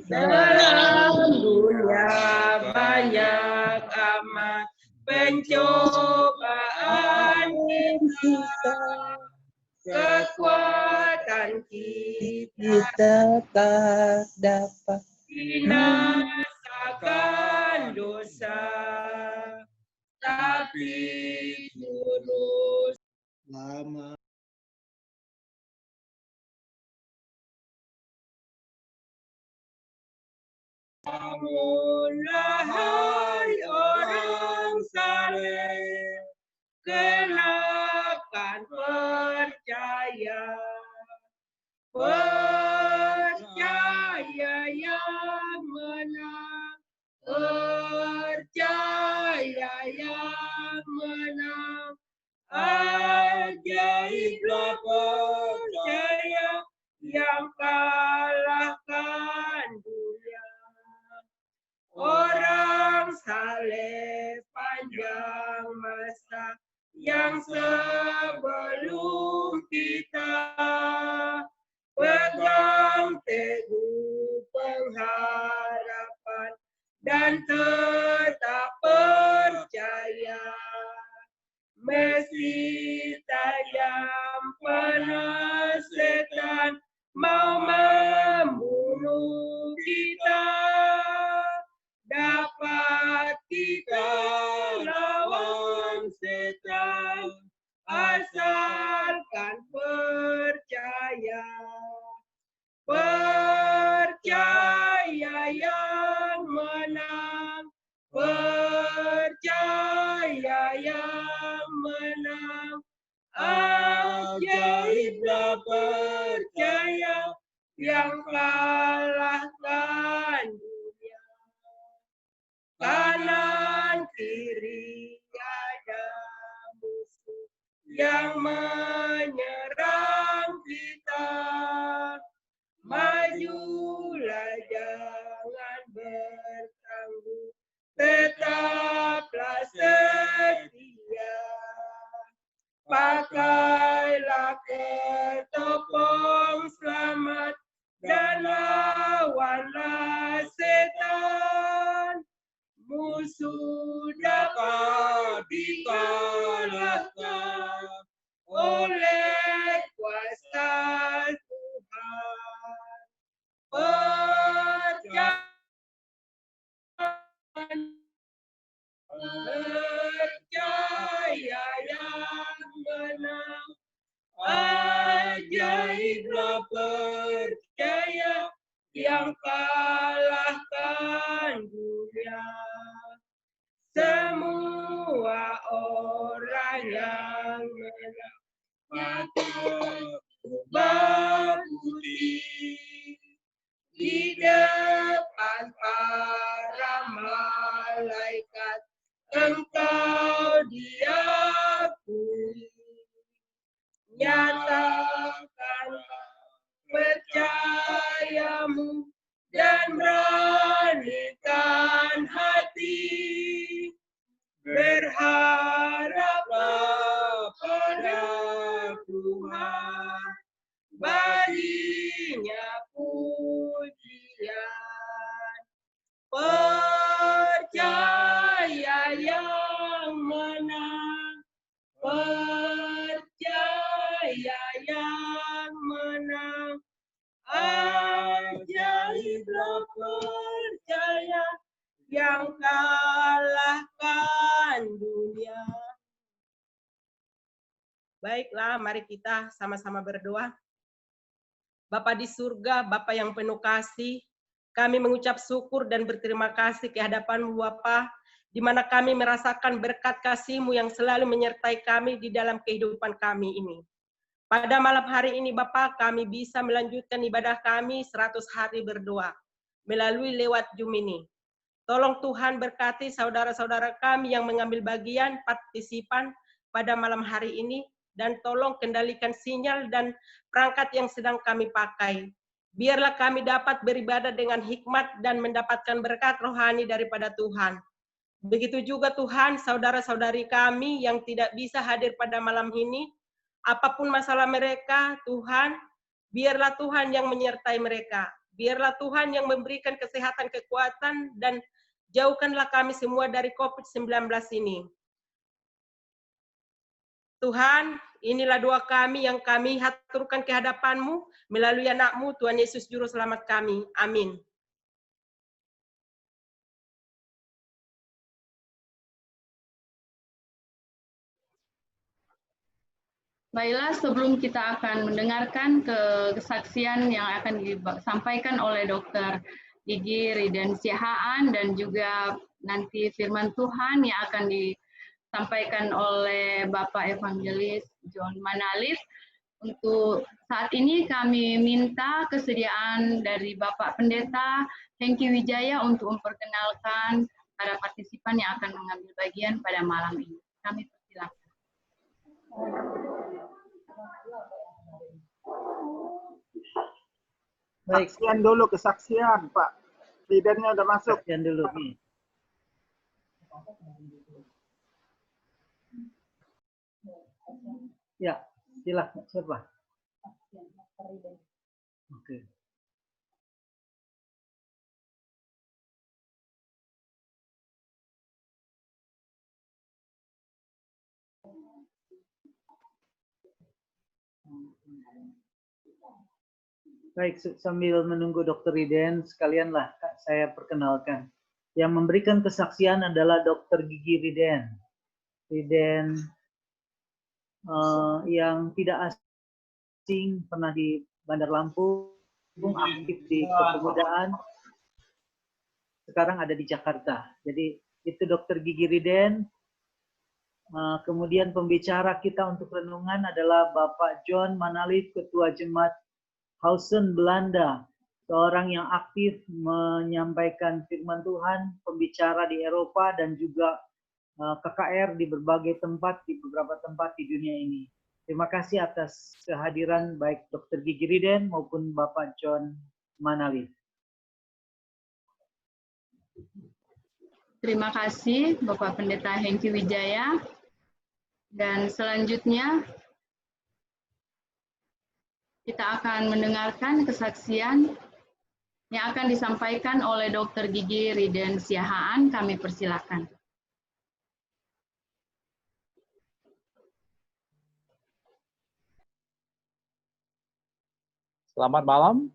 Dalam dunia banyak amat pencobaan kita, kekuatan kita tak dapat binasakan dosa, tapi terus lama. bangunlah hai orang saleh, kenakan percaya, percaya yang menang, percaya yang menang, ajaiblah percaya yang kalahkan dunia. Orang saleh panjang masa yang sebelum kita, pegang teguh pengharapan dan tetap percaya. Meski tajam panas setan mau membunuh kita, dapat kita lawan setan asalkan percaya. Percaya yang menang, percaya yang menang, ajaiblah percaya yang kalahkan dunia. Kanan kiri ada musuh yang menyerang kita, majulah jangan bertangguh, tetaplah setia. Pakailah ketopong selamat dan lawanlah setan. Musuh dapat dikalahkan oleh kuasa Tuhan. Percaya yang menang, ajaiblah percaya yang kalahkan dunia. Semua orang yang menang patut berputih di depan para malaikat, engkau diakui. Nyatakanlah percayamu dan beranikan hati, berharaplah pada Tuhan, baginya pujian. Percaya yang menang, percaya yang menang, ajaiblah percaya yang kalahkan dunia. Baiklah, mari kita sama-sama berdoa. Bapa di surga, Bapa yang penuh kasih, kami mengucap syukur dan berterima kasih ke hadapan-Mu Bapa, di mana kami merasakan berkat kasih-Mu yang selalu menyertai kami di dalam kehidupan kami ini. Pada malam hari ini Bapa, kami bisa melanjutkan ibadah kami 100 hari berdoa melalui lewat Zoom ini. Tolong Tuhan berkati saudara-saudara kami yang mengambil bagian partisipan pada malam hari ini, dan tolong kendalikan sinyal dan perangkat yang sedang kami pakai. Biarlah kami dapat beribadah dengan hikmat dan mendapatkan berkat rohani daripada Tuhan. Begitu juga Tuhan, saudara-saudari kami yang tidak bisa hadir pada malam ini, apapun masalah mereka, Tuhan, Biarlah Tuhan yang menyertai mereka. Biarlah Tuhan yang memberikan kesehatan, kekuatan, dan jauhkanlah kami semua dari COVID-19 ini. Tuhan, inilah doa kami yang kami haturkan ke hadapan-Mu melalui anak-Mu, Tuhan Yesus Juru Selamat kami. Amin. Baiklah, sebelum kita akan mendengarkan kesaksian yang akan disampaikan oleh Dr. Gigi Riden Siahaan dan juga nanti firman Tuhan yang akan disampaikan oleh Bapak Evangelis John Manalis. Untuk saat ini kami minta kesediaan dari Bapak Pendeta Hengki Wijaya untuk memperkenalkan para partisipan yang akan mengambil bagian pada malam ini. Kami persilakan. Baik, kesaksian dulu, kesaksian Pak. Lidernya udah masuk. Kesaksian dulu nih. Ya, silakan siapa? Oke. Baik, sambil menunggu Dr. Riden, sekalianlah saya perkenalkan. Yang memberikan kesaksian adalah Dr. Gigi Riden. Riden yang tidak asing, pernah di Bandar Lampung, aktif di kepemudaan, sekarang ada di Jakarta. Jadi itu Dr. Gigi Riden. Kemudian pembicara kita untuk renungan adalah Bapak John Manalis, Ketua Jemaat Hausen Belanda, seorang yang aktif menyampaikan firman Tuhan, pembicara di Eropa dan juga KKR di berbagai tempat, di beberapa tempat di dunia ini. Terima kasih atas kehadiran baik Dr. Gigi Riden maupun Bapak John Manalis. Terima kasih Bapak Pendeta Hengki Wijaya. Dan selanjutnya kita akan mendengarkan kesaksian yang akan disampaikan oleh Dr. Gigi Riden Siahaan. Kami persilakan. Selamat malam,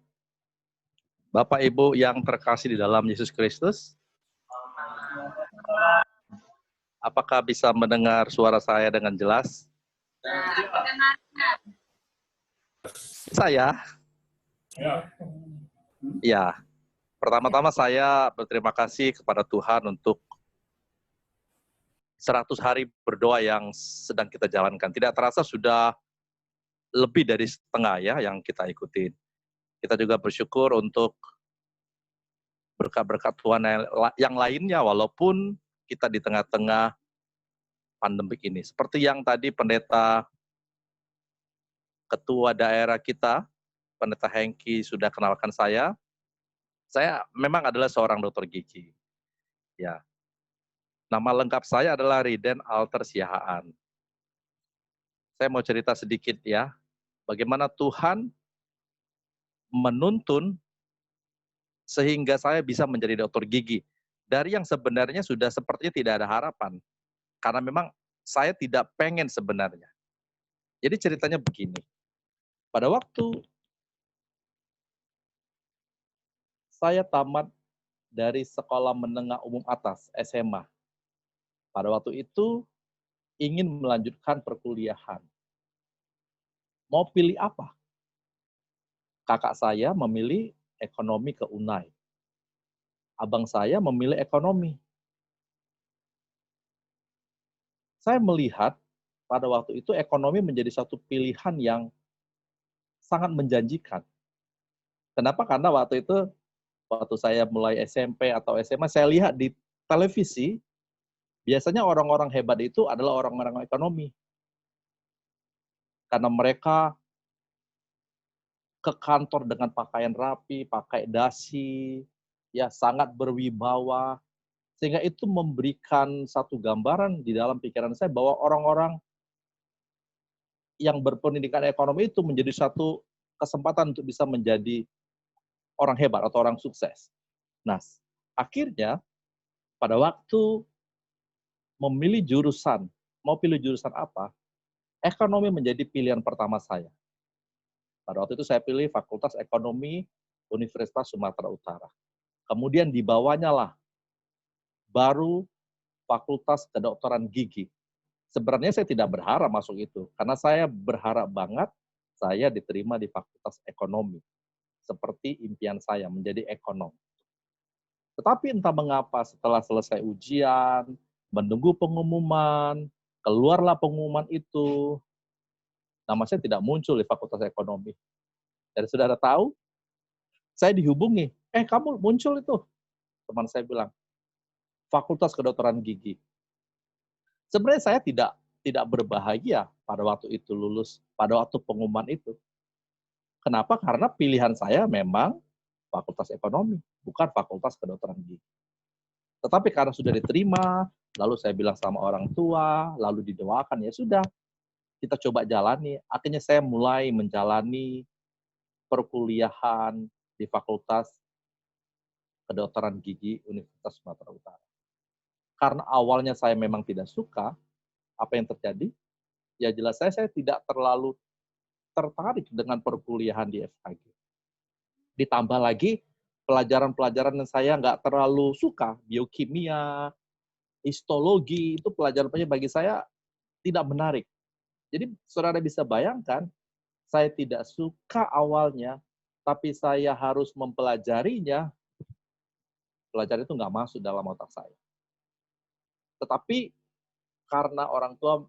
Bapak Ibu yang terkasih di dalam Yesus Kristus. Apakah bisa mendengar suara saya dengan jelas? Saya? Ya. Pertama-tama saya berterima kasih kepada Tuhan untuk 100 hari berdoa yang sedang kita jalankan. Tidak terasa sudah lebih dari setengah ya yang kita ikutin. Kita juga bersyukur untuk berkat-berkat Tuhan yang lainnya walaupun kita di tengah-tengah pandemik ini. Seperti yang tadi pendeta ketua daerah kita, Pendeta Hengki sudah kenalkan saya memang adalah seorang dokter gigi. Ya. Nama lengkap saya adalah Riden Alter Siahaan. Saya mau cerita sedikit ya, bagaimana Tuhan menuntun sehingga saya bisa menjadi dokter gigi. Dari yang sebenarnya sudah sepertinya tidak ada harapan. Karena memang saya tidak pengen sebenarnya. Jadi ceritanya begini. Pada waktu saya tamat dari sekolah menengah umum atas, SMA. Pada waktu itu ingin melanjutkan perkuliahan. Mau pilih apa? Kakak saya memilih ekonomi ke UNAI. Abang saya memilih ekonomi. Saya melihat pada waktu itu ekonomi menjadi satu pilihan yang sangat menjanjikan. Kenapa? Karena waktu itu, waktu saya mulai SMP atau SMA, saya lihat di televisi, biasanya orang-orang hebat itu adalah orang-orang ekonomi. Karena mereka ke kantor dengan pakaian rapi, pakai dasi, ya sangat berwibawa, sehingga itu memberikan satu gambaran di dalam pikiran saya bahwa orang-orang yang berpendidikan ekonomi itu menjadi satu kesempatan untuk bisa menjadi orang hebat atau orang sukses. Nah, akhirnya pada waktu memilih jurusan, mau pilih jurusan apa, ekonomi menjadi pilihan pertama saya. Pada waktu itu saya pilih Fakultas Ekonomi Universitas Sumatera Utara. Kemudian di bawahnya lah baru Fakultas Kedokteran Gigi. Sebenarnya saya tidak berharap masuk itu, karena saya berharap banget saya diterima di Fakultas Ekonomi. Seperti impian saya menjadi ekonom. Tetapi entah mengapa setelah selesai ujian, menunggu pengumuman, keluarlah pengumuman itu, nama saya tidak muncul di Fakultas Ekonomi. Dan saudara tahu, saya dihubungi, kamu muncul itu. Teman saya bilang, Fakultas Kedokteran Gigi. Sebenarnya saya tidak berbahagia pada waktu itu lulus, pada waktu pengumuman itu. Kenapa? Karena pilihan saya memang Fakultas Ekonomi, bukan Fakultas Kedokteran Gigi. Tetapi karena sudah diterima, lalu saya bilang sama orang tua, lalu didoakan, ya sudah, kita coba jalani. Akhirnya saya mulai menjalani perkuliahan di Fakultas Kedokteran Gigi Universitas Sumatera Utara. Karena awalnya saya memang tidak suka, apa yang terjadi? Ya jelas saya tidak terlalu tertarik dengan perkuliahan di FKG. Ditambah lagi pelajaran-pelajaran yang saya nggak terlalu suka, biokimia, histologi, itu pelajaran-pelajaran bagi saya tidak menarik. Jadi saudara bisa bayangkan, saya tidak suka awalnya, tapi saya harus mempelajarinya, pelajaran itu nggak masuk dalam otak saya. Tetapi karena orang tua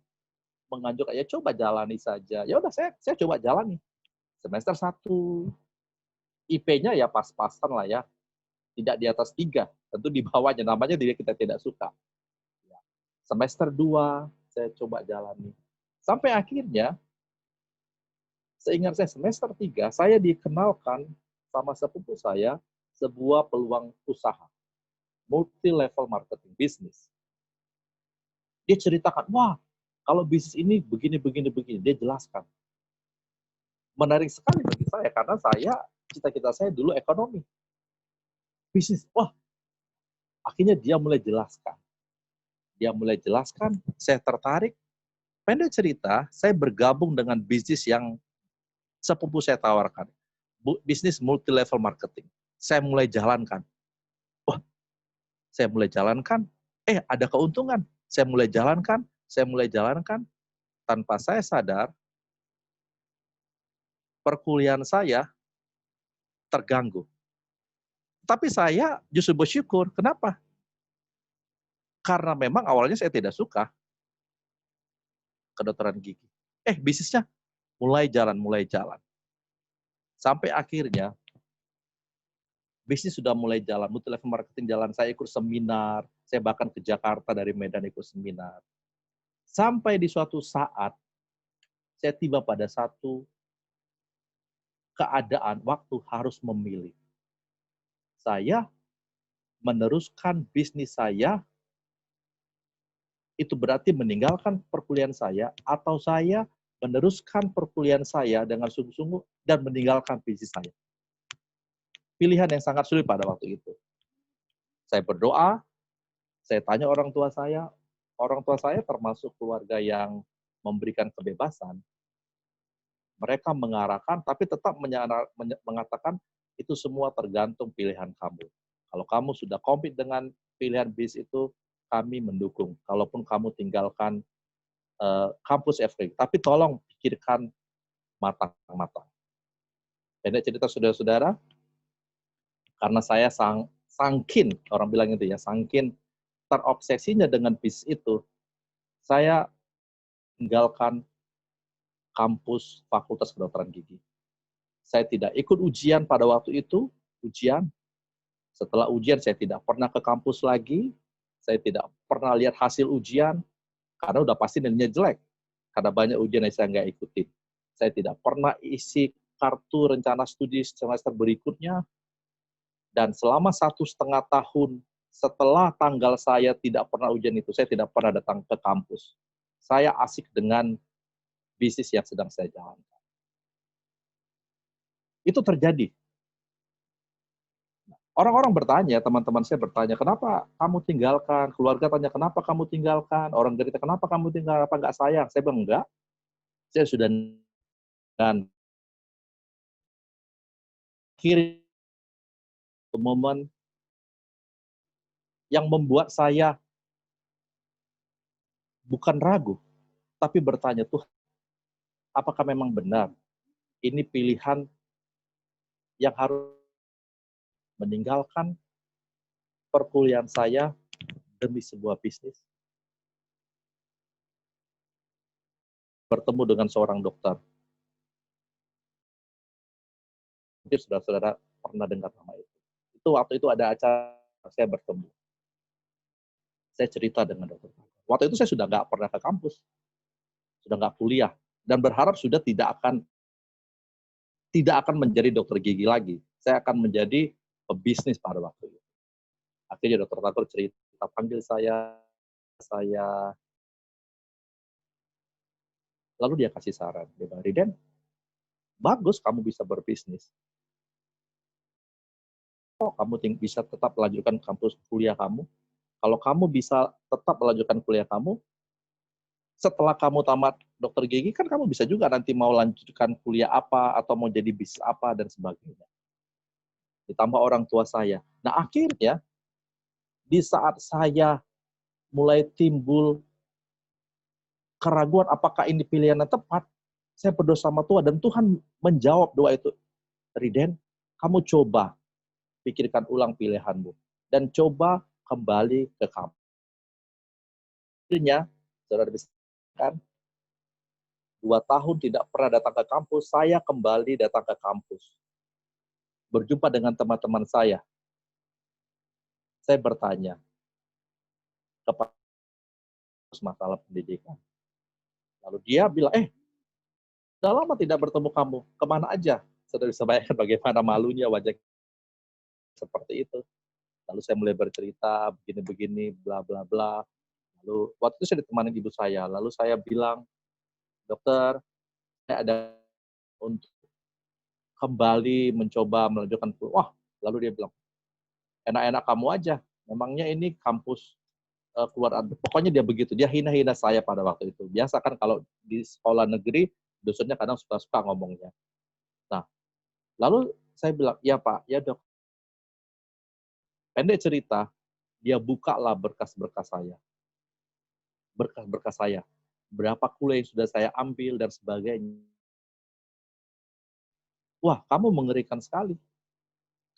menganjurkan, ya coba jalani saja. Ya udah saya coba jalani. Semester 1, IP-nya ya pas-pasan lah ya. Tidak di atas 3, tentu di bawahnya, namanya kita tidak suka. Semester 2, saya coba jalani. Sampai akhirnya, seingat saya semester 3, saya dikenalkan sama sepupu saya sebuah peluang usaha. Multi-level marketing bisnis. Dia ceritakan, wah, kalau bisnis ini begini. Dia jelaskan. Menarik sekali bagi saya, karena cita-cita saya dulu ekonomi. Bisnis, wah, akhirnya dia mulai jelaskan. Saya tertarik. Pendek cerita, saya bergabung dengan bisnis yang sepupu saya tawarkan. Bisnis multi-level marketing. Saya mulai jalankan. Wah, saya mulai jalankan, ada keuntungan. Saya mulai jalankan. Tanpa saya sadar, perkuliahan saya terganggu. Tapi saya justru bersyukur. Kenapa? Karena memang awalnya saya tidak suka kedokteran gigi. Bisnisnya mulai jalan. Sampai akhirnya, bisnis sudah mulai jalan, multi-level marketing jalan. Saya ikut seminar, saya bahkan ke Jakarta dari Medan ikut seminar. Sampai di suatu saat, saya tiba pada satu keadaan waktu harus memilih. Saya meneruskan bisnis saya, itu berarti meninggalkan perkuliahan saya, atau saya meneruskan perkuliahan saya dengan sungguh-sungguh dan meninggalkan bisnis saya. Pilihan yang sangat sulit pada waktu itu. Saya berdoa, saya tanya orang tua saya termasuk keluarga yang memberikan kebebasan. Mereka mengarahkan, tapi tetap mengatakan itu semua tergantung pilihan kamu. Kalau kamu sudah komit dengan pilihan bisnis itu, kami mendukung. Kalaupun kamu tinggalkan kampus FKG, tapi tolong pikirkan matang-matang. Pendek cerita saudara-saudara, karena saya sangkin, orang bilang itu ya, sangkin terobsesinya dengan bisnis itu, saya tinggalkan kampus Fakultas Kedokteran Gigi. Saya tidak ikut ujian pada waktu itu, Setelah ujian saya tidak pernah ke kampus lagi, saya tidak pernah lihat hasil ujian, karena udah pasti nilainya jelek. Karena banyak ujian yang saya nggak ikutin. Saya tidak pernah isi kartu rencana studi semester berikutnya, dan selama 1,5 tahun setelah tanggal saya tidak pernah ujian itu, saya tidak pernah datang ke kampus. Saya asik dengan bisnis yang sedang saya jalankan. Itu terjadi. Orang-orang bertanya, teman-teman saya bertanya, kenapa kamu tinggalkan? Keluarga tanya, kenapa kamu tinggalkan? Orang cerita, kenapa kamu tinggal? Apa nggak sayang? Saya bilang, enggak. Saya sudah dan akhirnya momen yang membuat saya bukan ragu, tapi bertanya, Tuhan, apakah memang benar ini pilihan yang harus meninggalkan perkuliahan saya demi sebuah bisnis? Bertemu dengan seorang dokter. Mungkin saudara-saudara pernah dengar nama itu. Itu waktu itu ada acara saya bertemu. Saya cerita dengan dokter. Waktu itu saya sudah nggak pernah ke kampus, sudah nggak kuliah, dan berharap sudah tidak akan menjadi dokter gigi lagi. Saya akan menjadi pebisnis pada waktu itu. Akhirnya dokter Tagor cerita, panggil saya, lalu dia kasih saran. Dia bilang, Riden, bagus kamu bisa berbisnis. Oh, kamu bisa tetap melanjutkan kampus kuliah kamu. Kalau kamu bisa tetap melanjutkan kuliah kamu, setelah kamu tamat dokter gigi, kan kamu bisa juga nanti mau lanjutkan kuliah apa, atau mau jadi bisnis apa, dan sebagainya. Ditambah orang tua saya. Nah, akhirnya, di saat saya mulai timbul keraguan apakah ini pilihan yang tepat, saya berdoa sama Tuhan, dan Tuhan menjawab doa itu. Riden, kamu coba pikirkan ulang pilihanmu, dan coba kembali ke kampus. Akhirnya, saudara bisa kan, 2 tahun tidak pernah datang ke kampus, saya kembali datang ke kampus. Berjumpa dengan teman-teman saya. Saya bertanya kepada masalah pendidikan. Lalu dia bilang, udah lama tidak bertemu kamu, kemana aja? Saudara bisa bayangkan bagaimana malunya wajah seperti itu. Lalu saya mulai bercerita, begini-begini, bla bla bla. Lalu waktu itu saya ditemani ibu saya. Lalu saya bilang, dokter, saya ada untuk kembali mencoba melanjutkan kuliah. Wah, lalu dia bilang, enak-enak kamu aja. Memangnya ini kampus keluar. Pokoknya dia begitu. Dia hina-hina saya pada waktu itu. Biasa kan kalau di sekolah negeri, dosennya kadang suka-suka ngomongnya. Nah, lalu saya bilang, ya Pak, ya Dok. Pendek cerita, dia bukalah berkas-berkas saya. Berkas-berkas saya. Berapa kuliah yang sudah saya ambil dan sebagainya. Wah, kamu mengerikan sekali.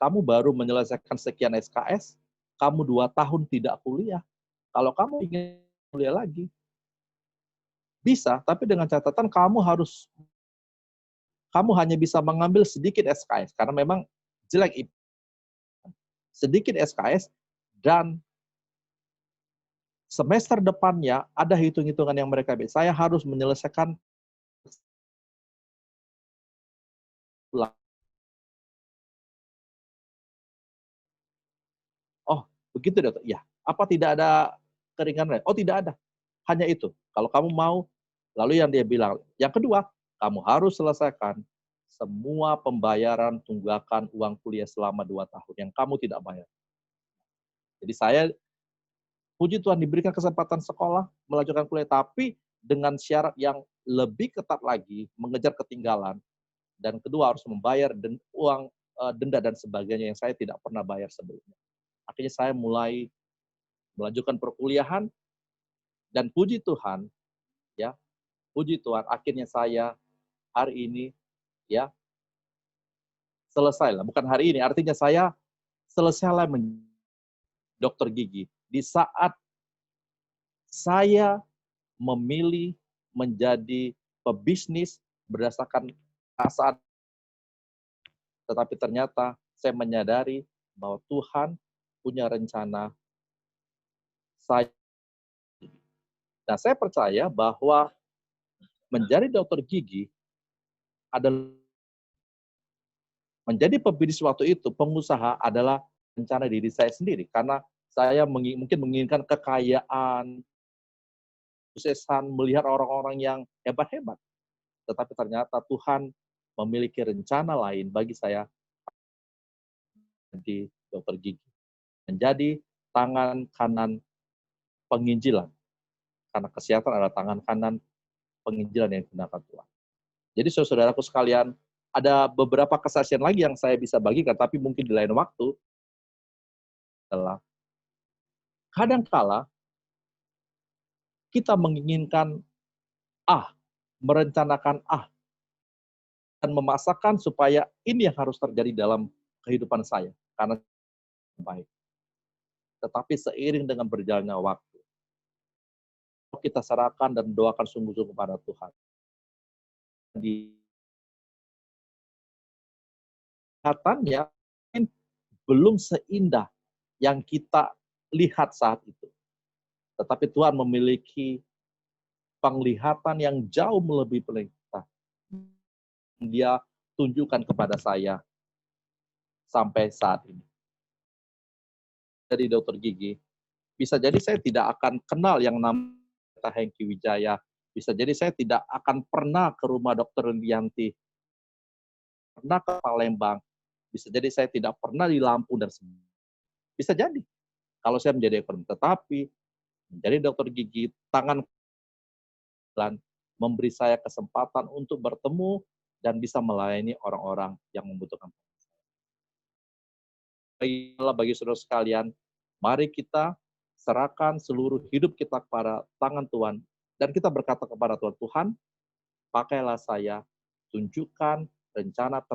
Kamu baru menyelesaikan sekian SKS, kamu 2 tahun tidak kuliah. Kalau kamu ingin kuliah lagi, bisa, tapi dengan catatan kamu hanya bisa mengambil sedikit SKS, karena memang jelek. Sedikit SKS, dan semester depannya ada hitung-hitungan yang mereka bisa. Saya harus menyelesaikan ulang. Oh, begitu dokter. Ya, apa tidak ada keringanan? Oh, tidak ada. Hanya itu. Kalau kamu mau, lalu yang dia bilang, yang kedua, kamu harus selesaikan semua pembayaran tunggakan uang kuliah selama 2 tahun yang kamu tidak bayar. Jadi saya, puji Tuhan, diberikan kesempatan sekolah, melanjutkan kuliah, tapi dengan syarat yang lebih ketat lagi, mengejar ketinggalan, dan kedua harus membayar uang denda dan sebagainya yang saya tidak pernah bayar sebelumnya. Akhirnya saya mulai melanjutkan perkuliahan, dan puji Tuhan, ya, puji Tuhan, akhirnya saya hari ini, ya, selesai lah. Bukan hari ini, artinya saya selesailah menjadi dokter gigi. Di saat saya memilih menjadi pebisnis berdasarkan perasaan, tetapi ternyata saya menyadari bahwa Tuhan punya rencana saya. Nah, saya percaya bahwa menjadi dokter gigi adalah menjadi pebisnis waktu itu, pengusaha adalah rencana diri saya sendiri. Karena saya mungkin menginginkan kekayaan, kesuksesan, melihat orang-orang yang hebat-hebat. Tetapi ternyata Tuhan memiliki rencana lain bagi saya di dokter gigi. Menjadi tangan kanan penginjilan. Karena kesehatan adalah tangan kanan penginjilan yang digunakan Tuhan. Jadi saudaraku sekalian, ada beberapa kesaksian lagi yang saya bisa bagikan, tapi mungkin di lain waktu. Adalah kadangkala kita menginginkan A, merencanakan A, dan memaksakan supaya ini yang harus terjadi dalam kehidupan saya, karena baik. Tetapi seiring dengan berjalannya waktu, kita serahkan dan doakan sungguh-sungguh kepada Tuhan. Kelihatannya belum seindah yang kita lihat saat itu. Tetapi Tuhan memiliki penglihatan yang jauh melebihi kita. Dia tunjukkan kepada saya sampai saat ini. Jadi dokter gigi, bisa jadi saya tidak akan kenal yang namanya Hengki Wijaya. Bisa jadi saya tidak akan pernah ke rumah dokter Lianti, pernah ke Palembang. Bisa jadi saya tidak pernah di Lampung dan sebagainya. Bisa jadi kalau saya menjadi ekonom. Tetapi menjadi dokter gigi, tangan dan memberi saya kesempatan untuk bertemu dan bisa melayani orang-orang yang membutuhkan. Bagi saudara sekalian, mari kita serahkan seluruh hidup kita kepada tangan Tuhan dan kita berkata kepada Tuhan, Tuhan, pakailah saya, tunjukkan rencana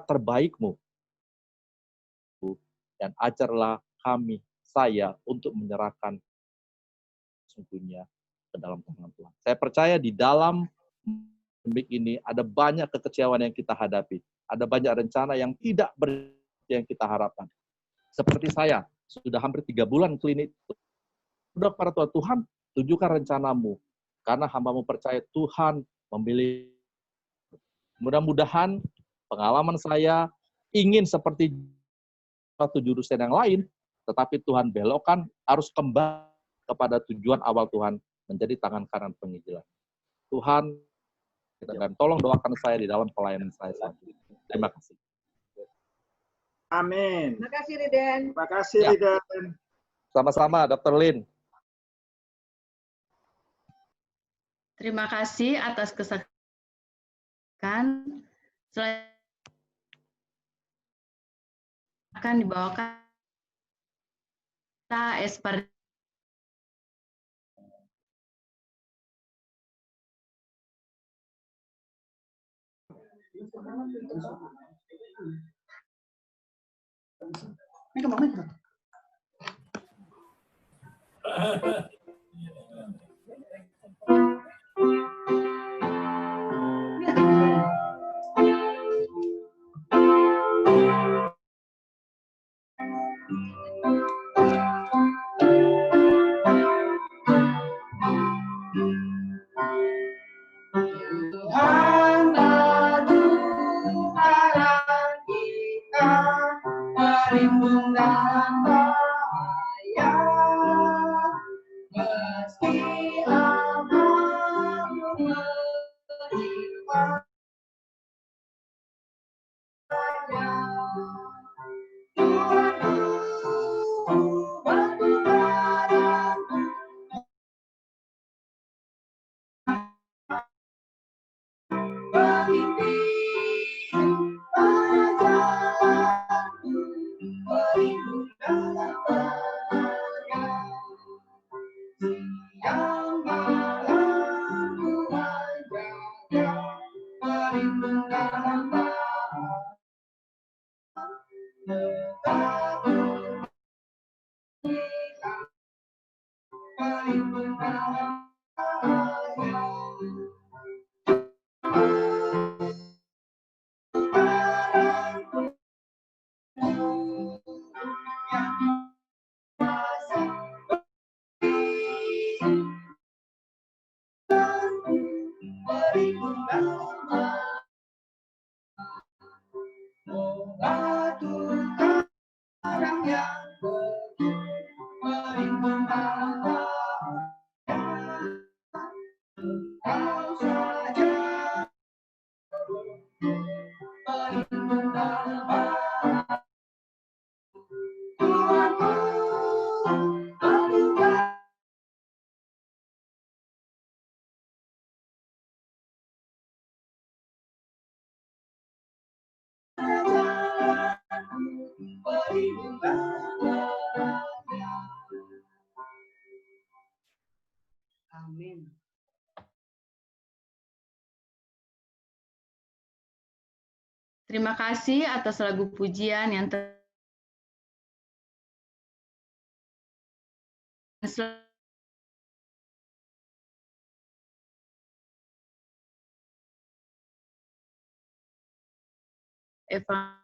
terbaik-Mu, dan ajarlah saya untuk menyerahkan sesungguhnya ke dalam tangan Tuhan. Saya percaya di dalam pandemi ini ada banyak kekecewaan yang kita hadapi, ada banyak rencana yang tidak yang kita harapkan. Seperti saya, sudah hampir 3 bulan klinik. Sudah para Tuhan, tunjukkan rencana-Mu. Karena hamba-Mu percaya Tuhan memilih. Mudah-mudahan pengalaman saya ingin seperti satu jurusan yang lain, tetapi Tuhan belokkan, harus kembali kepada tujuan awal Tuhan, menjadi tangan kanan penginjilan. Tuhan, dan tolong doakan saya di dalam pelayanan saya selanjutnya. Terima kasih. Amin. Terima kasih, Riden. Terima kasih, Ya. Riden. Sama-sama, Dr. Lin. Terima kasih atas kesaksian. Selanjutnya akan dibawakan Espar. Tuhan baju karang kita, pelindung dalam bahaya. Meski amarmu menimpa saja, Tuhanku batu karang pemimpin pada jalanku, pelindung dalam bahaya. Siang malam Tuhan jaga, pelindung dalam bahaya. Tetap kita, pelindung dalam bahaya. Batu karang yang pelindung dalam bahaya. Kau saja Amin. Terima kasih atas lagu pujian yang Eva.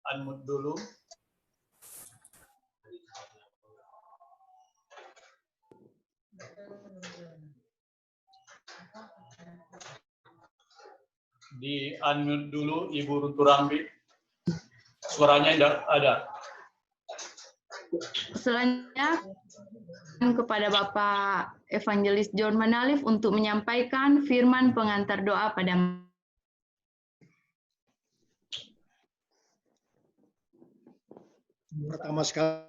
Unmute dulu. Di unmute dulu Ibu Runturambi. Suaranya tidak ada. Selanjutnya kepada Bapak Evangelis John Manalif untuk menyampaikan firman pengantar doa pada pertama sekali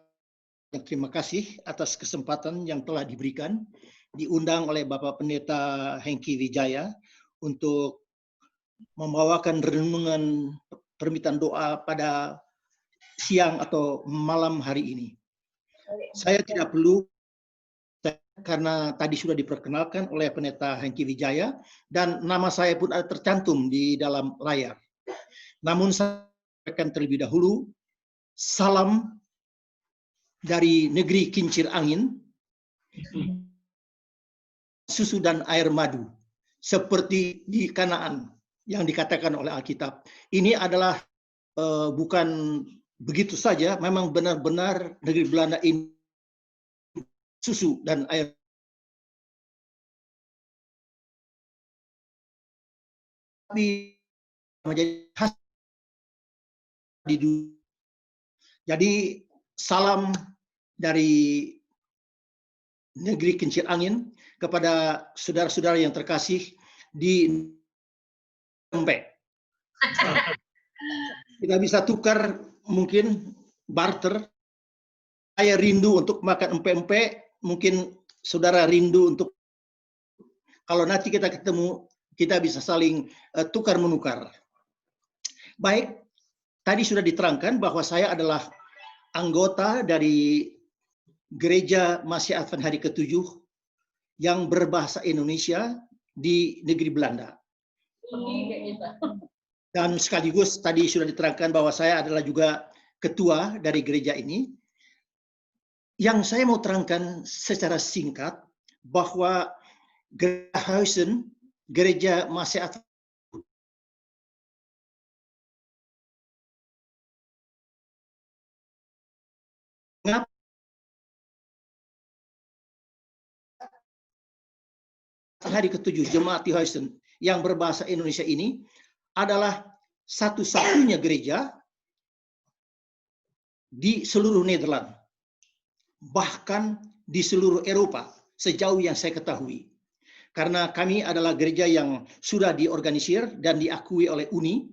terima kasih atas kesempatan yang telah diberikan, diundang oleh Bapak Pendeta Hengki Wijaya untuk membawakan renungan permintaan doa pada siang atau malam hari ini. Saya tidak perlu karena tadi sudah diperkenalkan oleh Pendeta Hengki Wijaya dan nama saya pun ada tercantum di dalam layar. Namun saya akan terlebih dahulu salam dari negeri kincir angin, susu dan air madu, seperti di Kanaan yang dikatakan oleh Alkitab. Ini adalah bukan begitu saja, memang benar-benar negeri Belanda ini susu dan air. Tapi menjadi khas di dunia. Jadi salam dari negeri kincir angin kepada saudara-saudara yang terkasih di empek. Kita bisa tukar mungkin barter. Saya rindu untuk makan empek-empek, mungkin saudara rindu untuk kalau nanti kita ketemu kita bisa saling tukar menukar. Baik, tadi sudah diterangkan bahwa saya adalah anggota dari Gereja Masih Advent Hari ke-7 yang berbahasa Indonesia di negeri Belanda. Dan sekaligus tadi sudah diterangkan bahwa saya adalah juga ketua dari gereja ini. Yang saya mau terangkan secara singkat bahwa Gerhausen, Gereja Masih Advent Hari ke-7 Jemaat Tihuisen yang berbahasa Indonesia ini adalah satu-satunya gereja di seluruh Nederland, bahkan di seluruh Eropa sejauh yang saya ketahui. Karena kami adalah gereja yang sudah diorganisir dan diakui oleh UNI,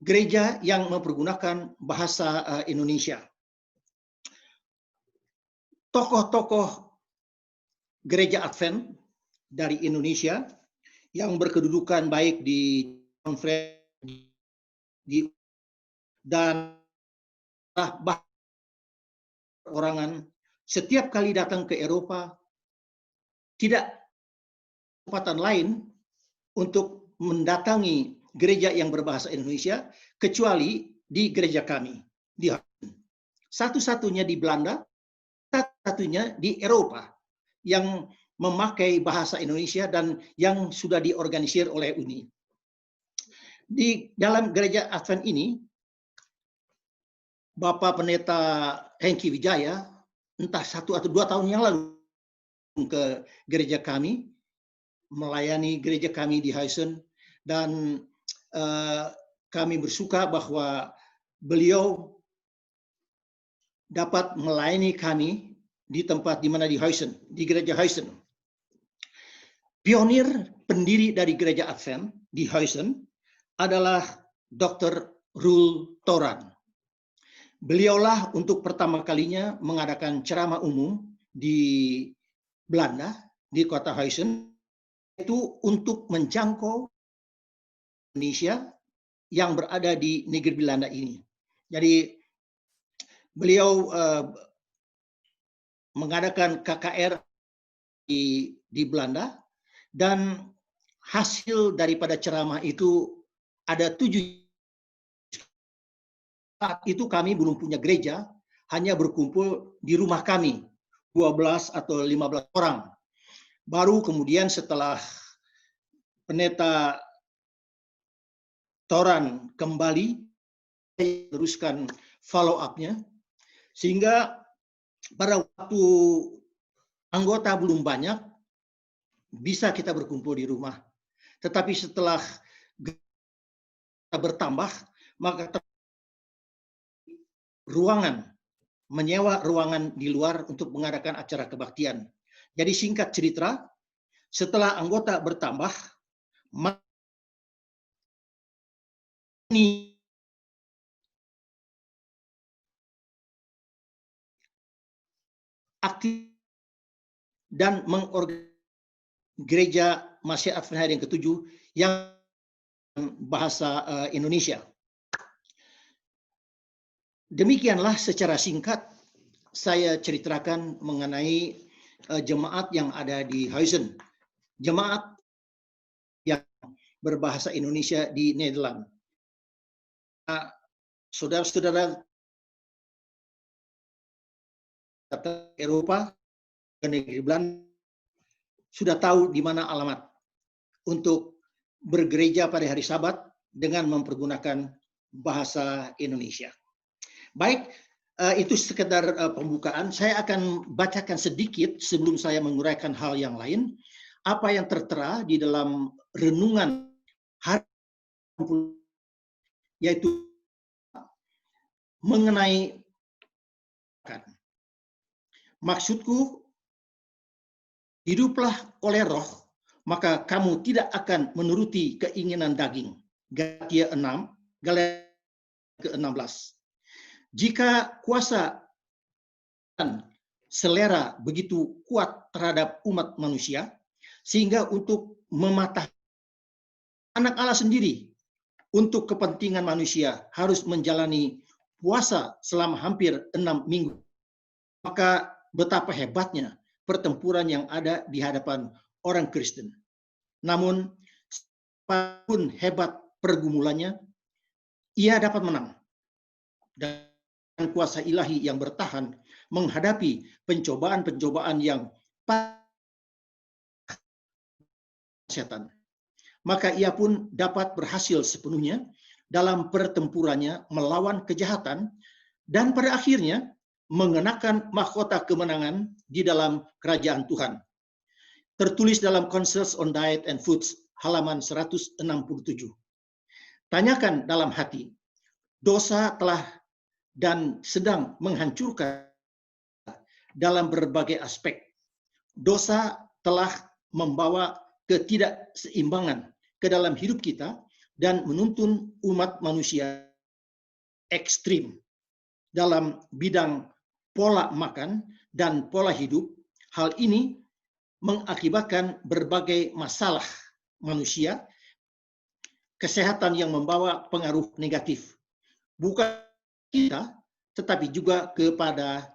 gereja yang mempergunakan bahasa Indonesia. Tokoh-tokoh gereja Advent dari Indonesia yang berkedudukan baik di dan orangan setiap kali datang ke Eropa tidak kesempatan lain untuk mendatangi gereja yang berbahasa Indonesia kecuali di gereja kami di satu-satunya di Belanda, satunya di Eropa yang memakai bahasa Indonesia dan yang sudah diorganisir oleh UNI. Di dalam gereja Advent ini, Bapak Pendeta Hengki Wijaya entah 1 atau 2 tahun yang lalu ke gereja kami, melayani gereja kami di Huizen, dan kami bersuka bahwa beliau dapat melayani kami di tempat di mana di Huizen, di gereja Huizen. Pionir pendiri dari gereja Advent di Huizen adalah Dr. Roel Toran. Beliaulah untuk pertama kalinya mengadakan ceramah umum di Belanda, di kota Huizen, itu untuk menjangkau Indonesia yang berada di negeri Belanda ini. Jadi beliau mengadakan KKR di Belanda, dan hasil daripada ceramah itu ada 7. Saat itu kami belum punya gereja, hanya berkumpul di rumah kami, 12 atau 15 orang. Baru kemudian setelah Pendeta Toran kembali, saya teruskan follow up-nya, sehingga pada waktu anggota belum banyak, bisa kita berkumpul di rumah. Tetapi setelah bertambah, maka ruangan, menyewa ruangan di luar untuk mengadakan acara kebaktian. Jadi singkat cerita, setelah anggota bertambah, ini aktif dan mengorganisasi gereja Masjid Advent Hari yang ke-7 yang bahasa Indonesia. Demikianlah secara singkat saya ceritakan mengenai jemaat yang ada di Huizen, jemaat yang berbahasa Indonesia di Nederland. Saudara-saudara Eropa dan negeri Belanda sudah tahu di mana alamat untuk bergereja pada hari Sabat dengan mempergunakan bahasa Indonesia. Baik, itu sekedar pembukaan. Saya akan bacakan sedikit sebelum saya menguraikan hal yang lain, apa yang tertera di dalam renungan hari, yaitu mengenai maksudku, hiduplah oleh roh, maka kamu tidak akan menuruti keinginan daging. Galatia 6, Galatia ke-16. Jika kuasa dan selera begitu kuat terhadap umat manusia, sehingga untuk mematahkan anak Allah sendiri untuk kepentingan manusia harus menjalani puasa selama hampir 6 minggu, maka betapa hebatnya pertempuran yang ada di hadapan orang Kristen. Namun, apapun hebat pergumulannya, ia dapat menang. Dan kuasa ilahi yang bertahan menghadapi pencobaan-pencobaan yang setan. Maka ia pun dapat berhasil sepenuhnya dalam pertempurannya melawan kejahatan, dan pada akhirnya mengenakan mahkota kemenangan di dalam kerajaan Tuhan. Tertulis dalam Counsels on Diet and Foods, halaman 167. Tanyakan dalam hati, dosa telah dan sedang menghancurkan dalam berbagai aspek. Dosa telah membawa ketidakseimbangan ke dalam hidup kita dan menuntun umat manusia ekstrim dalam bidang pola makan dan pola hidup. Hal ini mengakibatkan berbagai masalah manusia, kesehatan yang membawa pengaruh negatif, bukan kita, tetapi juga kepada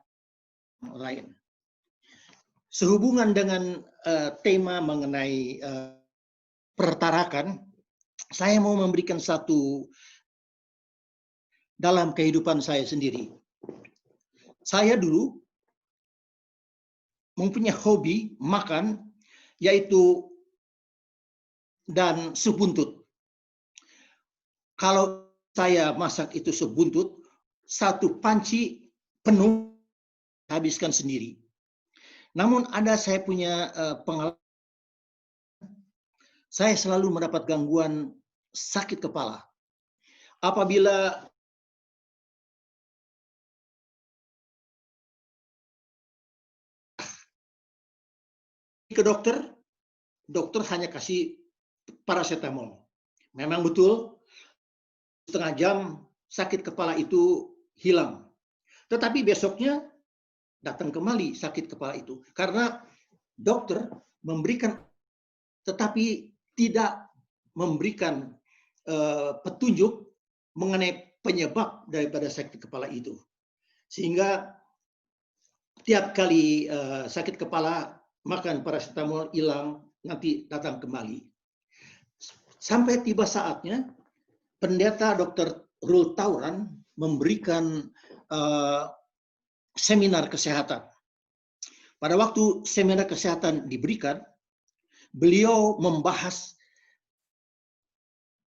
lain. Sehubungan dengan tema mengenai pertarakan, saya mau memberikan satu dalam kehidupan saya sendiri. Saya dulu mempunyai hobi makan, yaitu dan sup buntut. Kalau saya masak itu sup buntut, satu panci penuh habiskan sendiri. Namun saya punya pengalaman, saya selalu mendapat gangguan sakit kepala. Apabila ke dokter, dokter hanya kasih paracetamol. Memang betul, setengah jam sakit kepala itu hilang. Tetapi besoknya datang kembali sakit kepala itu. Karena dokter memberikan, tetapi tidak memberikan petunjuk mengenai penyebab daripada sakit kepala itu. Sehingga tiap kali sakit kepala, makan paracetamol hilang, nanti datang kembali. Sampai tiba saatnya, pendeta Dr. Rul Tauran memberikan seminar kesehatan. Pada waktu seminar kesehatan diberikan, beliau membahas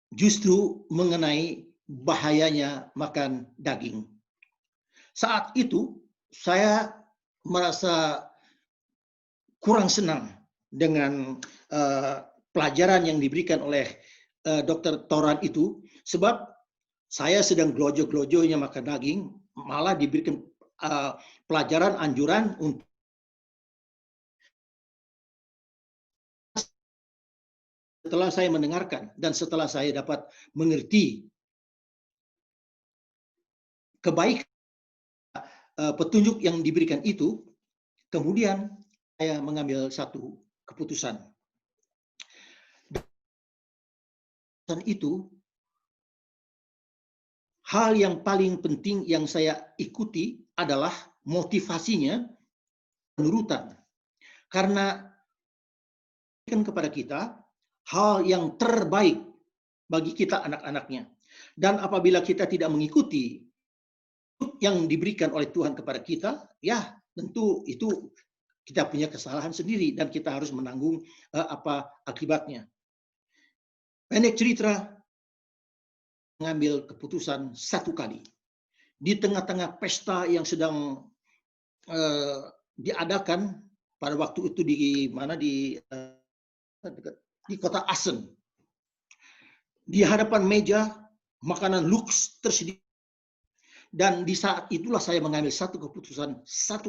justru mengenai bahayanya makan daging. Saat itu saya merasa kurang senang dengan pelajaran yang diberikan oleh Dr. Tauran itu, sebab saya sedang glojo-glojonya makan daging, malah diberikan pelajaran anjuran untuk setelah saya mendengarkan dan setelah saya dapat mengerti kebaikan petunjuk yang diberikan itu, kemudian saya mengambil satu keputusan. Dan itu hal yang paling penting yang saya ikuti adalah motivasinya penurutan. Karena kepada kita hal yang terbaik bagi kita anak-anaknya. Dan apabila kita tidak mengikuti yang diberikan oleh Tuhan kepada kita, ya tentu itu kita punya kesalahan sendiri dan kita harus menanggung apa akibatnya. Pendek cerita, mengambil keputusan satu kali di tengah-tengah pesta yang sedang diadakan pada waktu itu di mana di kota Assen. Di hadapan meja makanan luks tersedia. Dan di saat itulah saya mengambil satu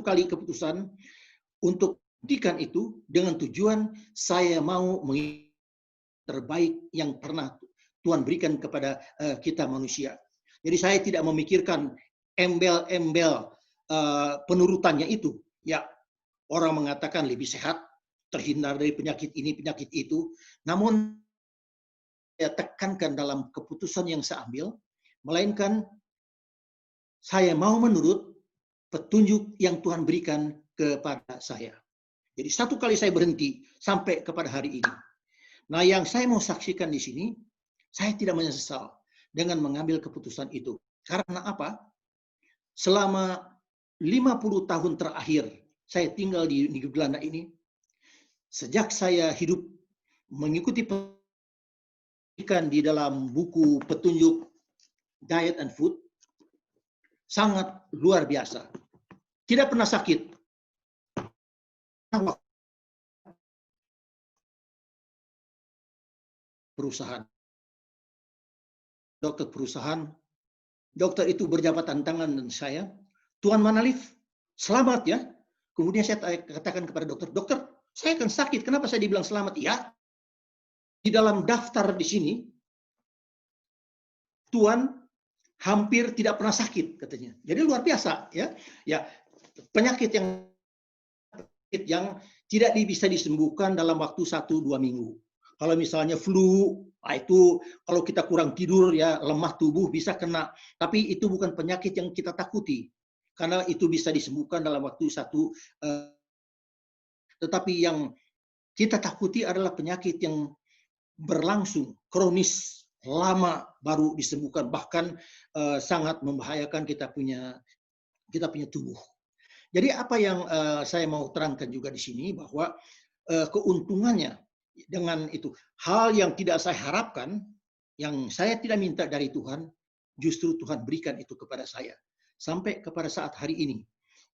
kali keputusan untuk buktikan itu dengan tujuan saya mau mengikuti terbaik yang pernah Tuhan berikan kepada kita manusia. Jadi saya tidak memikirkan embel-embel penurutannya itu. Ya, orang mengatakan lebih sehat, terhindar dari penyakit ini, penyakit itu. Namun saya tekankan dalam keputusan yang saya ambil, melainkan saya mau menurut petunjuk yang Tuhan berikan kepada saya. Jadi satu kali saya berhenti sampai kepada hari ini. Nah, yang saya mau saksikan di sini, saya tidak menyesal dengan mengambil keputusan itu. Karena apa? Selama 50 tahun terakhir saya tinggal di negeri Belanda ini, sejak saya hidup mengikuti pendidikan di dalam buku petunjuk Diet and Food, sangat luar biasa. Tidak pernah sakit. Perusahaan. Dokter perusahaan. Dokter itu berjabatan tangan dengan saya. Tuan Manalif, selamat ya. Kemudian saya katakan kepada dokter, dokter, saya akan sakit. Kenapa saya dibilang selamat? Ya, di dalam daftar di sini, Tuan hampir tidak pernah sakit katanya. Jadi luar biasa ya. Ya, penyakit yang tidak bisa disembuhkan dalam waktu 1-2 minggu. Kalau misalnya flu, itu kalau kita kurang tidur ya lemah tubuh bisa kena. Tapi itu bukan penyakit yang kita takuti. Karena itu bisa disembuhkan dalam waktu tetapi yang kita takuti adalah penyakit yang berlangsung, kronis, lama baru disembuhkan, bahkan sangat membahayakan kita punya tubuh. Jadi apa yang saya mau terangkan juga di sini bahwa keuntungannya dengan itu, hal yang tidak saya harapkan, yang saya tidak minta dari Tuhan, justru Tuhan berikan itu kepada saya sampai kepada saat hari ini,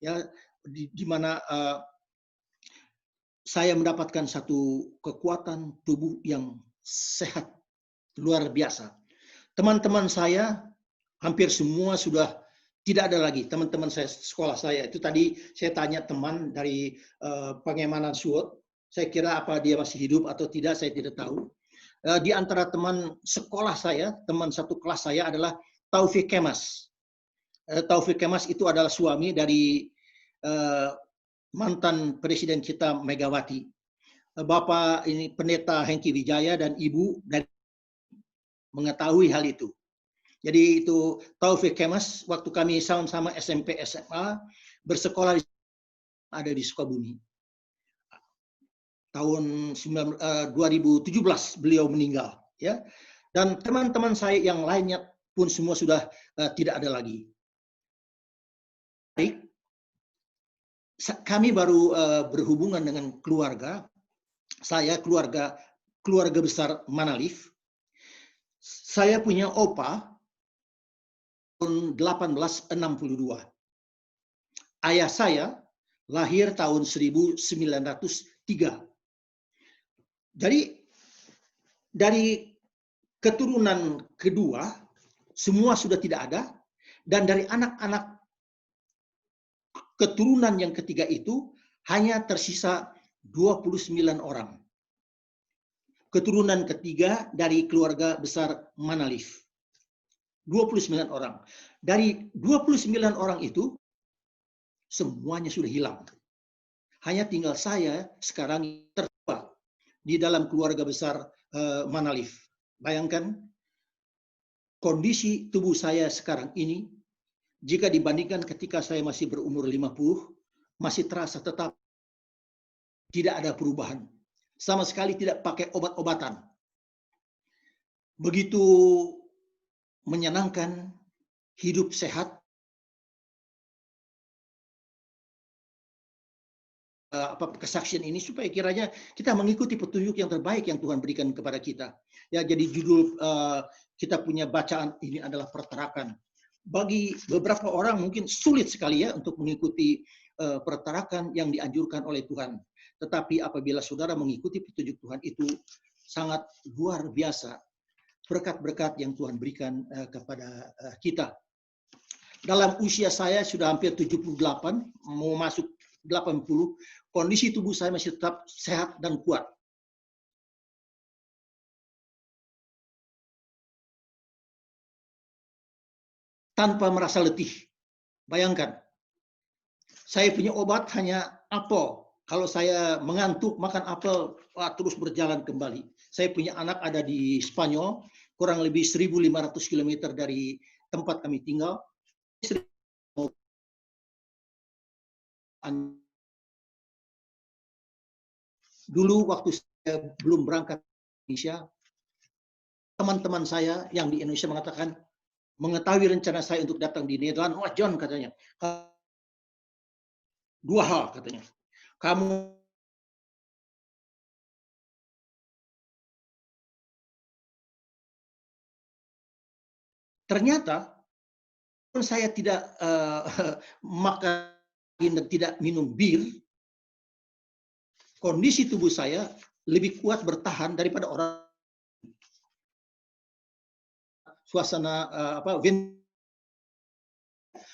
ya, di mana saya mendapatkan satu kekuatan tubuh yang sehat luar biasa. Teman-teman saya hampir semua sudah tidak ada lagi. Teman-teman saya sekolah saya itu tadi saya tanya teman dari Pangemanan Suwot, saya kira apa dia masih hidup atau tidak saya tidak tahu. Di antara teman sekolah saya, teman satu kelas saya adalah Taufik Kemas. Taufik Kemas itu adalah suami dari mantan presiden kita Megawati. Bapak ini pendeta Hengki Wijaya dan ibu dari mengetahui hal itu. Jadi itu Taufik Kemas, waktu kami sama-sama SMP SMA bersekolah ada di Sukabumi. Tahun 2017 beliau meninggal, ya. Dan teman-teman saya yang lainnya pun semua sudah tidak ada lagi. Baik, kami baru berhubungan dengan keluarga. Saya keluarga besar Manalif. Saya punya opa tahun 1862. Ayah saya lahir tahun 1903. Jadi dari keturunan kedua semua sudah tidak ada, dan dari anak-anak keturunan yang ketiga itu hanya tersisa 29 orang. Keturunan ketiga dari keluarga besar Manalif. 29 orang. Dari 29 orang itu semuanya sudah hilang. Hanya tinggal saya sekarang tertua di dalam keluarga besar Manalif. Bayangkan kondisi tubuh saya sekarang ini jika dibandingkan ketika saya masih berumur 50, masih terasa tetap tidak ada perubahan. Sama sekali tidak pakai obat-obatan. Begitu menyenangkan, hidup sehat, kesaksian ini supaya kiranya kita mengikuti petunjuk yang terbaik yang Tuhan berikan kepada kita. Ya, jadi judul kita punya bacaan ini adalah pertarakan. Bagi beberapa orang mungkin sulit sekali ya untuk mengikuti pertarakan yang dianjurkan oleh Tuhan. Tetapi apabila saudara mengikuti petunjuk Tuhan itu sangat luar biasa berkat-berkat yang Tuhan berikan kepada kita. Dalam usia saya sudah hampir 78, mau masuk 80, kondisi tubuh saya masih tetap sehat dan kuat. Tanpa merasa letih. Bayangkan, saya punya obat hanya apel. Kalau saya mengantuk makan apel, terus berjalan kembali. Saya punya anak ada di Spanyol, kurang lebih 1.500 km dari tempat kami tinggal. Dulu waktu saya belum berangkat ke Indonesia, teman-teman saya yang di Indonesia mengatakan, mengetahui rencana saya untuk datang di Nederland, wah John katanya, dua hal katanya, kamu ternyata saya tidak makan dan tidak minum bir, kondisi tubuh saya lebih kuat bertahan daripada orang. Suasana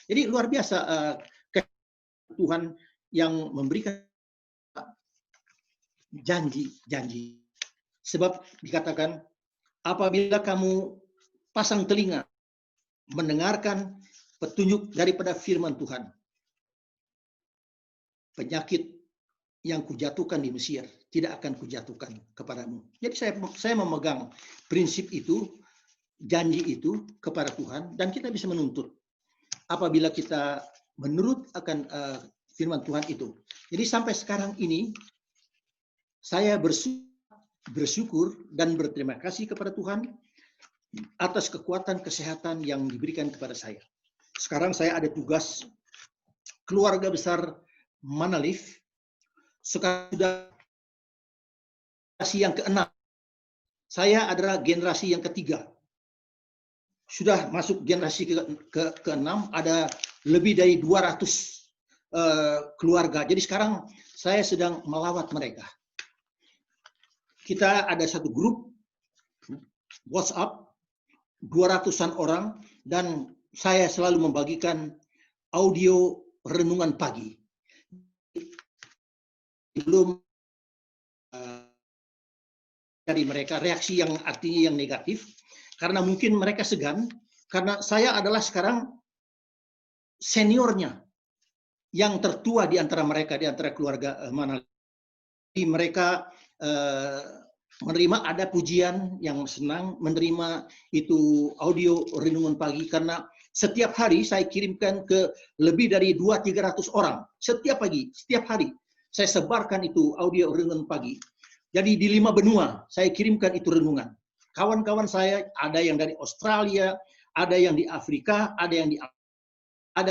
jadi luar biasa Tuhan yang memberikan janji. Sebab dikatakan apabila kamu pasang telinga mendengarkan petunjuk daripada firman Tuhan, penyakit yang kujatuhkan di Mesir tidak akan kujatuhkan kepadamu. Jadi saya memegang prinsip itu, janji itu kepada Tuhan, dan kita bisa menuntut apabila kita menurut akan firman Tuhan itu. Jadi sampai sekarang ini saya bersyukur dan berterima kasih kepada Tuhan atas kekuatan kesehatan yang diberikan kepada saya. Sekarang saya ada tugas keluarga besar Manalif sekarang sudah generasi yang ke-6. Saya adalah generasi yang ketiga. Sudah masuk generasi ke-6, ada lebih dari 200 keluarga. Jadi sekarang saya sedang melawat mereka. Kita ada satu grup WhatsApp 200-an orang dan saya selalu membagikan audio renungan pagi. Belum dari mereka reaksi yang artinya yang negatif karena mungkin mereka segan karena saya adalah sekarang seniornya yang tertua di antara mereka, di antara keluarga Manalif. Mereka menerima ada pujian yang senang, menerima itu audio renungan pagi karena setiap hari saya kirimkan ke lebih dari 200-300 orang setiap pagi, setiap hari saya sebarkan itu audio renungan pagi. Jadi di 5 benua saya kirimkan itu renungan. Kawan-kawan saya ada yang dari Australia, ada yang di Afrika, ada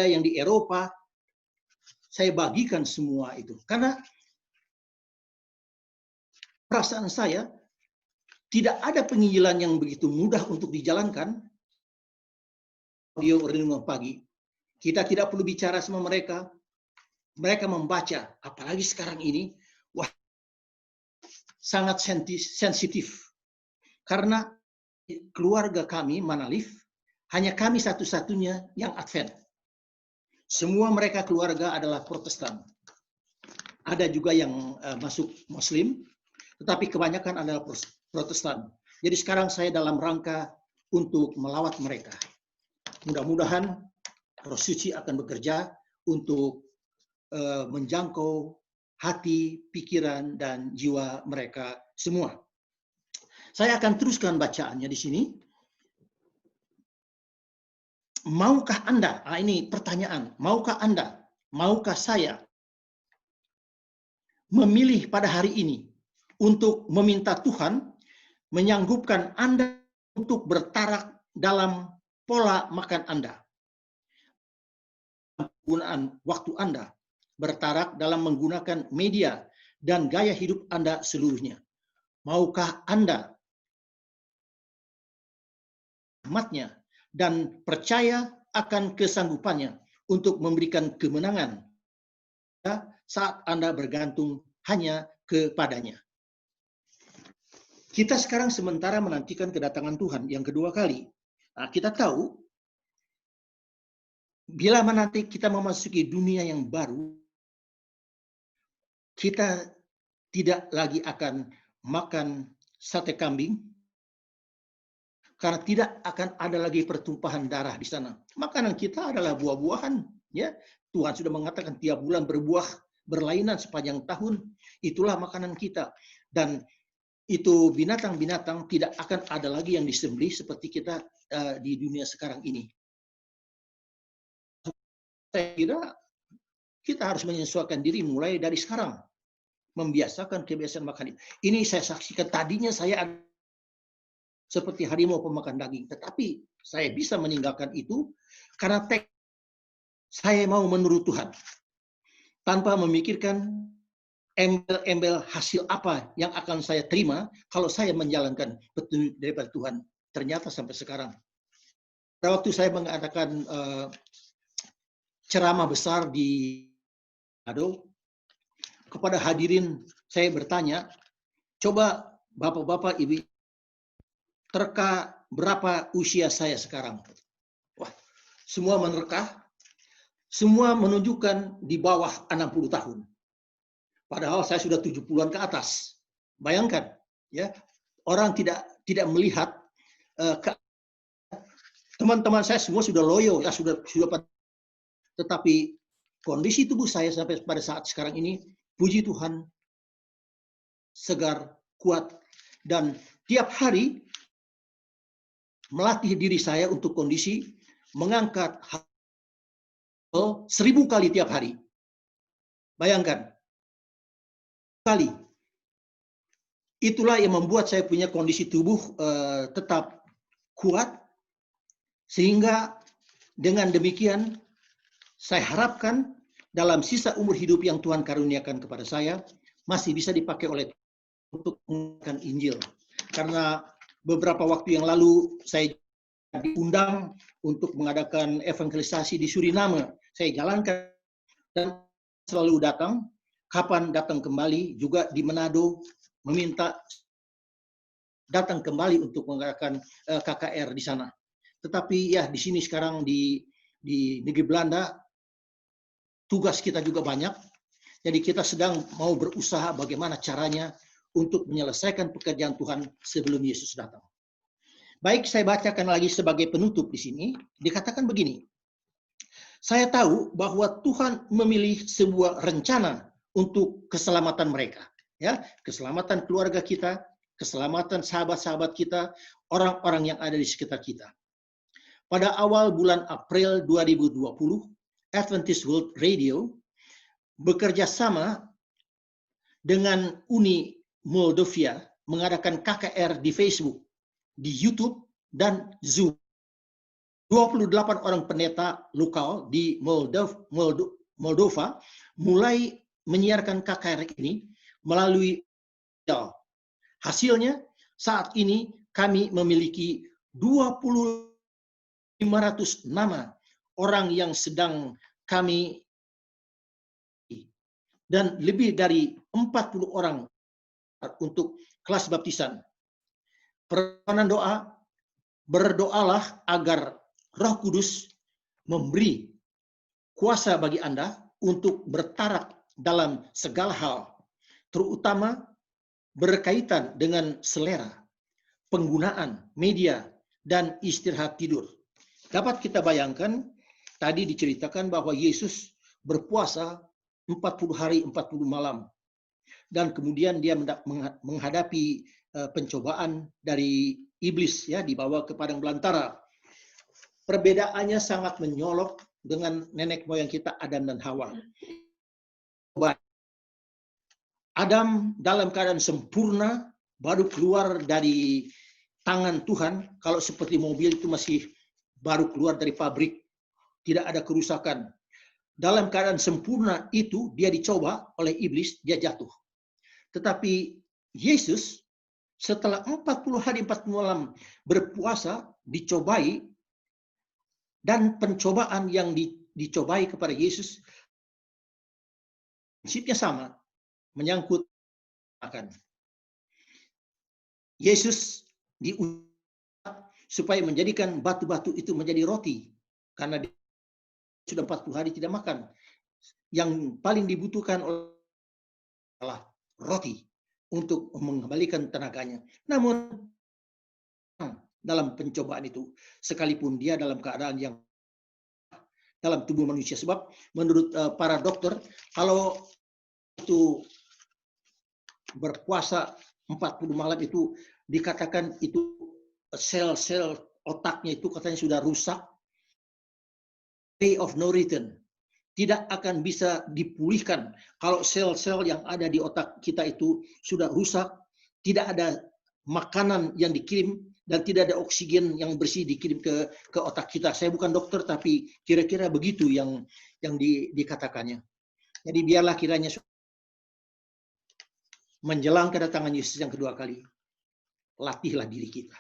yang di Eropa. Saya bagikan semua itu karena perasaan saya tidak ada penginjilan yang begitu mudah untuk dijalankan. Audio renungan pagi. Kita tidak perlu bicara sama mereka. Mereka membaca, apalagi sekarang ini, wah, sangat sensitif. Karena keluarga kami, Manalif, hanya kami satu-satunya yang Advent. Semua mereka keluarga adalah Protestan. Ada juga yang masuk Muslim, tetapi kebanyakan adalah Protestan. Jadi sekarang saya dalam rangka untuk melawat mereka. Mudah-mudahan Roh Suci akan bekerja untuk menjangkau hati, pikiran, dan jiwa mereka semua. Saya akan teruskan bacaannya di sini. Maukah Anda, ini pertanyaan, maukah Anda, maukah saya memilih pada hari ini untuk meminta Tuhan menyanggupkan Anda untuk bertarak dalam pola makan Anda, penggunaan waktu Anda, bertarak dalam menggunakan media dan gaya hidup Anda seluruhnya. Maukah Anda rahmatnya dan percaya akan kesanggupannya untuk memberikan kemenangan saat Anda bergantung hanya kepadanya. Kita sekarang sementara menantikan kedatangan Tuhan yang kedua kali. Nah, kita tahu bila nanti kita memasuki dunia yang baru, kita tidak lagi akan makan sate kambing karena tidak akan ada lagi pertumpahan darah di sana. Makanan kita adalah buah-buahan, ya. Tuhan sudah mengatakan tiap bulan berbuah berlainan sepanjang tahun. Itulah makanan kita. Dan itu binatang-binatang tidak akan ada lagi yang disembelih seperti kita di dunia sekarang ini. Saya kira kita harus menyesuaikan diri mulai dari sekarang. Membiasakan kebiasaan makan. Ini saya saksikan, tadinya saya seperti harimau pemakan daging. Tetapi saya bisa meninggalkan itu karena saya mau menurut Tuhan. Tanpa memikirkan embel-embel hasil apa yang akan saya terima kalau saya menjalankan petunjuk daripada Tuhan. Ternyata sampai sekarang. Pada waktu saya mengadakan ceramah besar di Manado, kepada hadirin saya bertanya, coba bapak-bapak, ibu, terka berapa usia saya sekarang? Wah, semua menerka, semua menunjukkan di bawah 60 tahun. Padahal saya sudah 70-an ke atas. Bayangkan, ya, orang tidak melihat teman-teman saya semua sudah loyo, ya sudah tetapi kondisi tubuh saya sampai pada saat sekarang ini, puji Tuhan, segar, kuat, dan tiap hari melatih diri saya untuk kondisi mengangkat 1000 kali tiap hari. Bayangkan, kali. Itulah yang membuat saya punya kondisi tubuh tetap kuat, sehingga dengan demikian saya harapkan dalam sisa umur hidup yang Tuhan karuniakan kepada saya, masih bisa dipakai oleh untuk menggunakan Injil. Karena beberapa waktu yang lalu saya diundang untuk mengadakan evangelisasi di Suriname. Saya jalankan dan selalu datang, kapan datang kembali, juga di Manado meminta datang kembali untuk mengadakan KKR di sana. Tetapi ya di sini sekarang di negeri Belanda, tugas kita juga banyak. Jadi kita sedang mau berusaha bagaimana caranya untuk menyelesaikan pekerjaan Tuhan sebelum Yesus datang. Baik, saya bacakan lagi sebagai penutup di sini. Dikatakan begini, saya tahu bahwa Tuhan memilih sebuah rencana untuk keselamatan mereka, ya, keselamatan keluarga kita, keselamatan sahabat-sahabat kita, orang-orang yang ada di sekitar kita. Pada awal bulan April 2020, Adventist World Radio bekerja sama dengan Uni Moldova mengadakan KKR di Facebook, di YouTube, dan Zoom. 28 orang pendeta lokal di Moldova mulai menyiarkan KKR ini melalui digital. Hasilnya, saat ini kami memiliki 2.500 nama orang yang sedang kami dan lebih dari 40 orang untuk kelas baptisan. Permohonan doa, berdoalah agar Roh Kudus memberi kuasa bagi Anda untuk bertarak dalam segala hal, terutama berkaitan dengan selera, penggunaan media, dan istirahat tidur. Dapat kita bayangkan, tadi diceritakan bahwa Yesus berpuasa 40 hari 40 malam. Dan kemudian dia menghadapi pencobaan dari iblis, ya, dibawa ke padang belantara. Perbedaannya sangat menyolok dengan nenek moyang kita Adam dan Hawa. Adam dalam keadaan sempurna baru keluar dari tangan Tuhan. Kalau seperti mobil itu masih baru keluar dari pabrik, tidak ada kerusakan. Dalam keadaan sempurna itu dia dicoba oleh iblis, dia jatuh. Tetapi Yesus setelah 40 hari 40 malam berpuasa dicobai, dan pencobaan yang dicobai kepada Yesus prinsipnya sama, menyangkut akan Yesus diutus supaya menjadikan batu-batu itu menjadi roti, karena dia sudah 40 hari tidak makan. Yang paling dibutuhkan adalah roti untuk mengembalikan tenaganya. Namun dalam pencobaan itu, sekalipun dia dalam keadaan yang dalam tubuh manusia, sebab menurut para dokter, kalau itu berpuasa 40 malam itu dikatakan itu sel-sel otaknya itu katanya sudah rusak, way of no return, tidak akan bisa dipulihkan. Kalau sel-sel yang ada di otak kita itu sudah rusak, tidak ada makanan yang dikirim dan tidak ada oksigen yang bersih dikirim ke otak kita. Saya bukan dokter, tapi kira-kira begitu yang dikatakannya. Jadi biarlah kiranya menjelang kedatangan Yesus yang kedua kali, latihlah diri kita,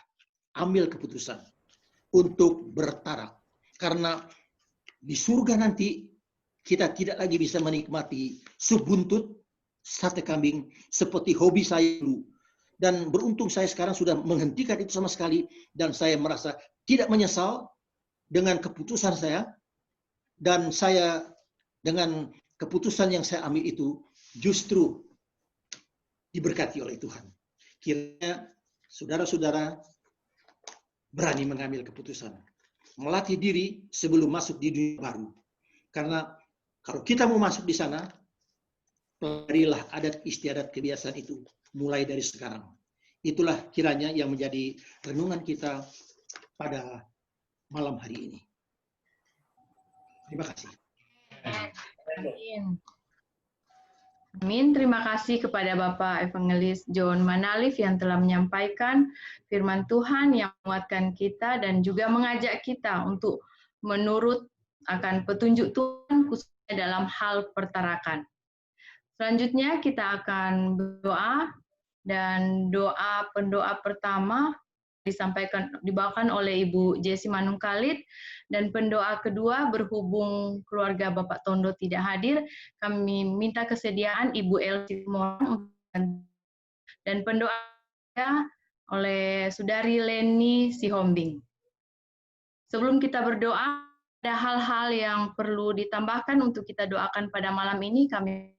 ambil keputusan untuk bertarak, karena di surga nanti kita tidak lagi bisa menikmati sup buntut, sate kambing seperti hobi saya dulu. Dan beruntung saya sekarang sudah menghentikan itu sama sekali, dan saya merasa tidak menyesal dengan keputusan saya, dan saya dengan keputusan yang saya ambil itu justru diberkati oleh Tuhan. Kiranya saudara-saudara berani mengambil keputusan, melatih diri sebelum masuk di dunia baru. Karena kalau kita mau masuk di sana, pelajarilah adat istiadat kebiasaan itu mulai dari sekarang. Itulah kiranya yang menjadi renungan kita pada malam hari ini. Terima kasih. Amin. Amin. Terima kasih kepada Bapak Evangelis John Manalif yang telah menyampaikan firman Tuhan yang menguatkan kita dan juga mengajak kita untuk menurut akan petunjuk Tuhan khususnya dalam hal pertarakan. Selanjutnya kita akan berdoa, dan pendoa pertama dibawakan oleh Ibu Jessi Manungkalit, dan pendoa kedua berhubung keluarga Bapak Tondo tidak hadir, kami minta kesediaan Ibu Elsie Morang, dan pendoa oleh Saudari Leni Sihombing. Sebelum kita berdoa, ada hal-hal yang perlu ditambahkan untuk kita doakan pada malam ini. Kami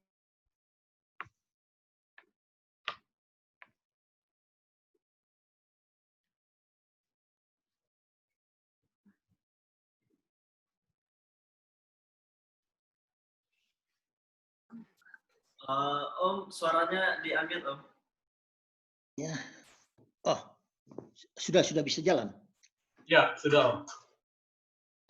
Om, suaranya diambil, Om. Ya. Oh, sudah bisa jalan. Ya, sudah, Om.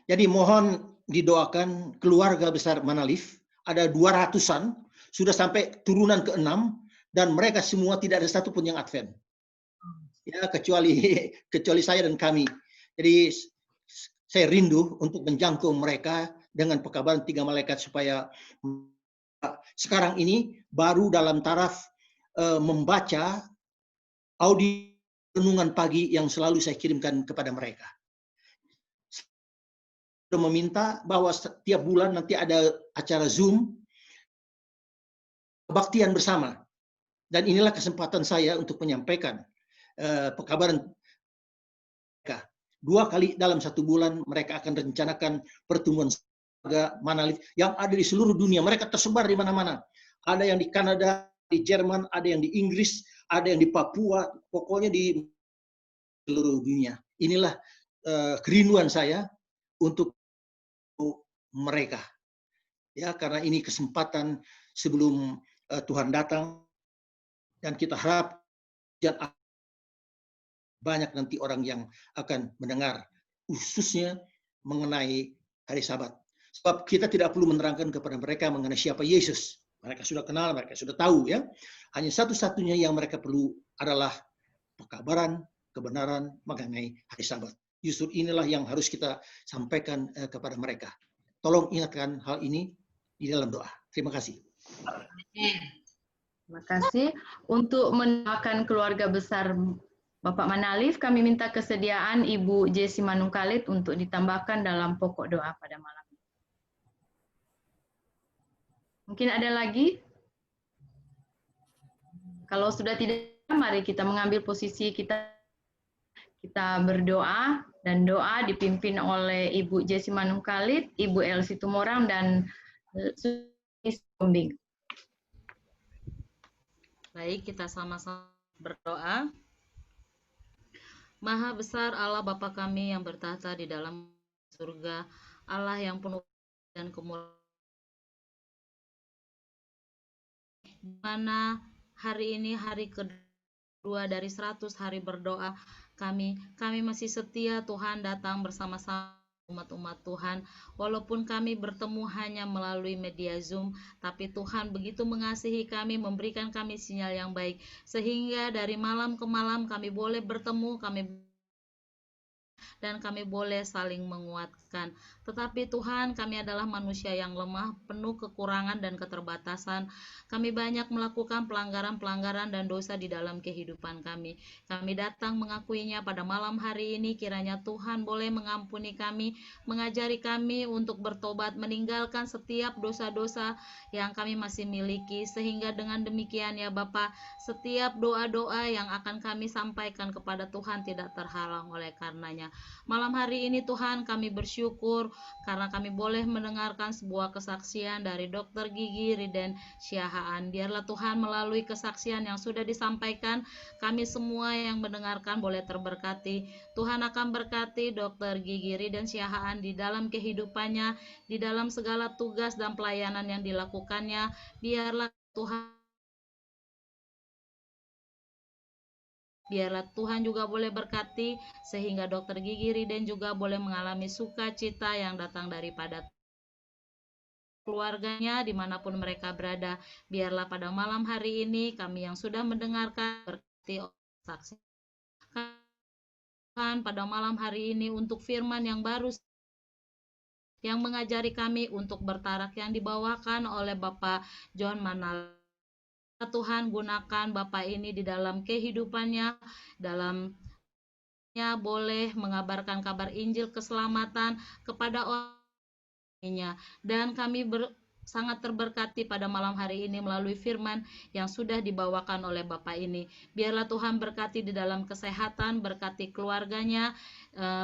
Jadi mohon didoakan keluarga besar Manalif, ada 200-an, sudah sampai turunan ke-6, dan mereka semua tidak ada satupun yang Advent. Ya, kecuali saya dan kami. Jadi saya rindu untuk menjangkau mereka dengan pekabaran 3 malaikat supaya sekarang ini baru dalam taraf membaca audio renungan pagi yang selalu saya kirimkan kepada mereka. Saya meminta bahwa setiap bulan nanti ada acara Zoom kebaktian bersama, dan inilah kesempatan saya untuk menyampaikan pekabaran mereka. 2 kali dalam 1 bulan mereka akan rencanakan pertemuan Manalif yang ada di seluruh dunia. Mereka tersebar di mana-mana. Ada yang di Kanada, di Jerman, ada yang di Inggris, ada yang di Papua, pokoknya di seluruh dunia. Inilah kerinduan saya untuk mereka. Ya, karena ini kesempatan sebelum Tuhan datang, dan kita harap banyak nanti orang yang akan mendengar, khususnya mengenai hari Sabat. Sebab kita tidak perlu menerangkan kepada mereka mengenai siapa Yesus. Mereka sudah kenal, mereka sudah tahu, ya. Hanya satu-satunya yang mereka perlu adalah pekabaran, kebenaran mengenai hari Sabat. Justru inilah yang harus kita sampaikan kepada mereka. Tolong ingatkan hal ini di dalam doa. Terima kasih. Terima kasih. Untuk mendoakan keluarga besar Bapak Manalif, kami minta kesediaan Ibu Jessi Manungkalit untuk ditambahkan dalam pokok doa pada malam ini. Mungkin ada lagi? Kalau sudah tidak, mari kita mengambil posisi kita berdoa, dan doa dipimpin oleh Ibu Jessi Manungkalit, Ibu Elsie Tumorang, dan Sumbing. Baik, kita sama-sama berdoa. Maha besar Allah Bapa kami yang bertahta di dalam surga, Allah yang penuh dan kemuliaan, di mana hari ini hari kedua dari 100 hari berdoa kami masih setia Tuhan datang bersama-sama umat-umat Tuhan, walaupun kami bertemu hanya melalui media Zoom, tapi Tuhan begitu mengasihi kami, memberikan kami sinyal yang baik, sehingga dari malam ke malam kami boleh bertemu, dan kami boleh saling menguatkan. Tetapi Tuhan, kami adalah manusia yang lemah, penuh kekurangan dan keterbatasan. Kami banyak melakukan pelanggaran-pelanggaran dan dosa di dalam kehidupan kami. Kami datang mengakuinya pada malam hari ini, kiranya Tuhan boleh mengampuni kami, mengajari kami untuk bertobat, meninggalkan setiap dosa-dosa yang kami masih miliki, sehingga dengan demikian ya Bapa, setiap doa-doa yang akan kami sampaikan kepada Tuhan tidak terhalang oleh karenanya. Malam hari ini Tuhan, kami bersyukur karena kami boleh mendengarkan sebuah kesaksian dari Dr. Gigi Riden Siahaan. Biarlah Tuhan melalui kesaksian yang sudah disampaikan, kami semua yang mendengarkan boleh terberkati. Tuhan akan berkati Dr. Gigi Riden Siahaan di dalam kehidupannya, di dalam segala tugas dan pelayanan yang dilakukannya. Biarlah Tuhan juga boleh berkati, sehingga Dr. Gigi Riden juga boleh mengalami sukacita yang datang daripada keluarganya dimanapun mereka berada. Biarlah pada malam hari ini kami yang sudah mendengarkan berkati saksi pada malam hari ini untuk firman yang baru yang mengajari kami untuk bertarak yang dibawakan oleh Bapak John Manal. Tuhan, gunakan Bapak ini di dalam kehidupannya, dalamnya boleh mengabarkan kabar Injil keselamatan kepada orang-orangnya. Dan kami sangat terberkati pada malam hari ini melalui firman yang sudah dibawakan oleh Bapak ini. Biarlah Tuhan berkati di dalam kesehatan, berkati keluarganya,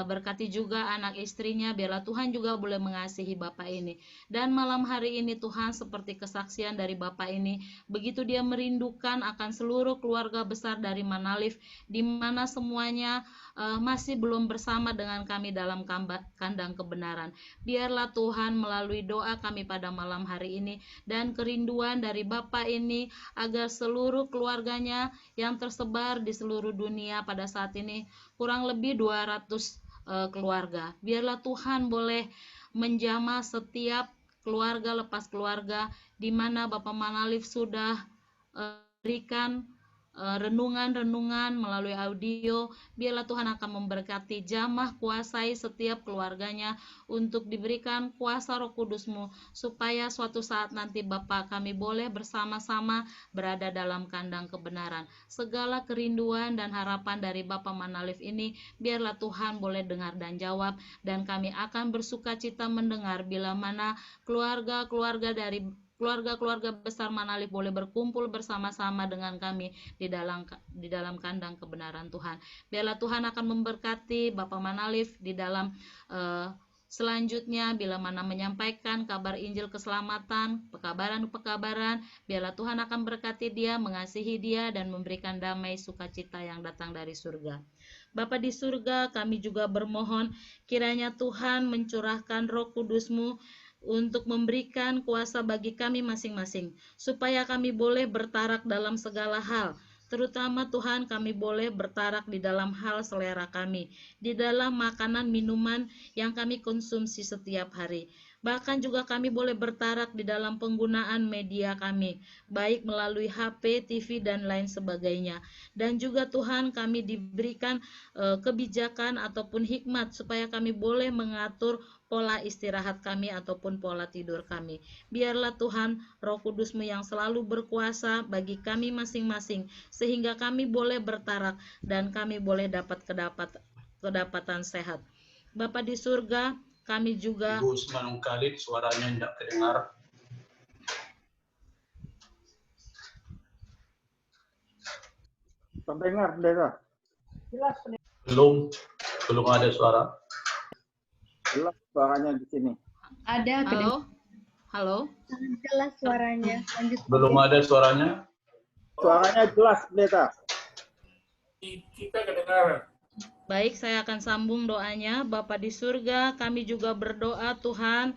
berkati juga anak istrinya. Biarlah Tuhan juga boleh mengasihi Bapak ini. Dan malam hari ini Tuhan, seperti kesaksian dari Bapak ini, begitu dia merindukan akan seluruh keluarga besar dari Manalif, di mana semuanya masih belum bersama dengan kami dalam kandang kebenaran. Biarlah Tuhan melalui doa kami pada malam hari ini dan kerinduan dari Bapak ini agar seluruh keluarganya yang tersebar di seluruh dunia pada saat ini kurang lebih 200 keluarga. Biarlah Tuhan boleh menjamah setiap keluarga lepas keluarga di mana Bapak Manalif sudah berikan renungan-renungan melalui audio. Biarlah Tuhan akan memberkati, jamah kuasai setiap keluarganya untuk diberikan kuasa Roh Kudus-Mu, supaya suatu saat nanti Bapa kami boleh bersama-sama berada dalam kandang kebenaran. Segala kerinduan dan harapan dari Bapak Manalif ini biarlah Tuhan boleh dengar dan jawab, dan kami akan bersuka cita mendengar bila mana keluarga-keluarga besar Manalif boleh berkumpul bersama-sama dengan kami di dalam kandang kebenaran Tuhan. Biarlah Tuhan akan memberkati Bapak Manalif di dalam selanjutnya bila mana menyampaikan kabar Injil keselamatan, pekabaran-pekabaran. Biarlah Tuhan akan berkati dia, mengasihi dia, dan memberikan damai sukacita yang datang dari surga. Bapa di surga, kami juga bermohon kiranya Tuhan mencurahkan Roh Kudus-Mu untuk memberikan kuasa bagi kami masing-masing, supaya kami boleh bertarak dalam segala hal. Terutama Tuhan, kami boleh bertarak di dalam hal selera kami, di dalam makanan minuman yang kami konsumsi setiap hari. Bahkan juga kami boleh bertarak di dalam penggunaan media kami, baik melalui HP, TV, dan lain sebagainya. Dan juga Tuhan, kami diberikan kebijakan ataupun hikmat supaya kami boleh mengatur pola istirahat kami ataupun pola tidur kami. Biarlah Tuhan, Roh Kudus-Mu yang selalu berkuasa bagi kami masing-masing, sehingga kami boleh bertarak dan kami boleh dapat kedapatan sehat. Bapa di surga, kami juga... Ibu Usman Khalid, suaranya tidak terdengar. Pendengar, pendeta. Jelas, Belum ada suara. Jelas suaranya di sini. Ada. Halo. Jelas suaranya. Lanjut. Belum ada suaranya. Suaranya jelas, pendeta. Kita kedengaran. Baik, saya akan sambung doanya. Bapa di surga, kami juga berdoa Tuhan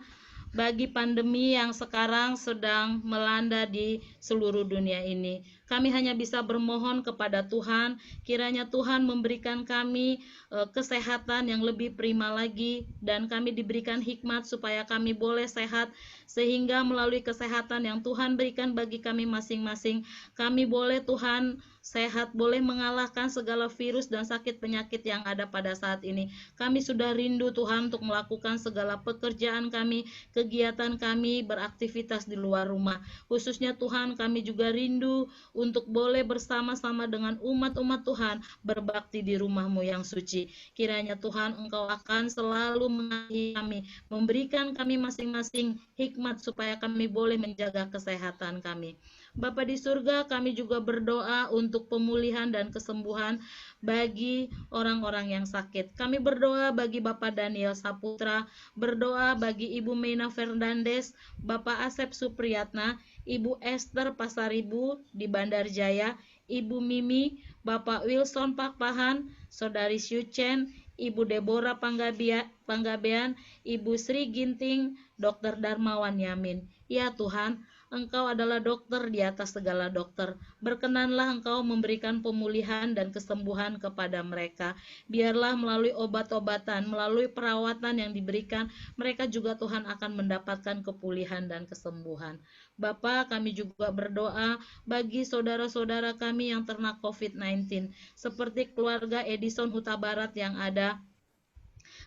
bagi pandemi yang sekarang sedang melanda di seluruh dunia ini. Kami hanya bisa bermohon kepada Tuhan, kiranya Tuhan memberikan kami kesehatan yang lebih prima lagi, dan kami diberikan hikmat supaya kami boleh sehat, sehingga melalui kesehatan yang Tuhan berikan bagi kami masing-masing, kami boleh Tuhan sehat, boleh mengalahkan segala virus dan sakit penyakit yang ada pada saat ini. Kami sudah rindu Tuhan untuk melakukan segala pekerjaan kami, kegiatan kami, beraktivitas di luar rumah. Khususnya Tuhan, kami juga rindu untuk boleh bersama-sama dengan umat-umat Tuhan berbakti di rumah-Mu yang suci. Kiranya Tuhan, Engkau akan selalu mengasihi kami, memberikan kami masing-masing hikmat supaya kami boleh menjaga kesehatan kami. Bapa di surga, kami juga berdoa untuk pemulihan dan kesembuhan bagi orang-orang yang sakit. Kami berdoa bagi Bapak Daniel Saputra, berdoa bagi Ibu Mena Fernandes, Bapak Asep Supriyatna, Ibu Esther Pasaribu di Bandar Jaya, Ibu Mimi, Bapak Wilson Pakpahan, Saudari Syuchen, Ibu Deborah Panggabean, Ibu Sri Ginting, Dr. Darmawan Yamin. Ya Tuhan, Engkau adalah dokter di atas segala dokter. Berkenanlah Engkau memberikan pemulihan dan kesembuhan kepada mereka. Biarlah melalui obat-obatan, melalui perawatan yang diberikan, mereka juga Tuhan akan mendapatkan kepulihan dan kesembuhan. Bapa, kami juga berdoa bagi saudara-saudara kami yang terkena COVID-19, seperti keluarga Edison Huta Barat yang ada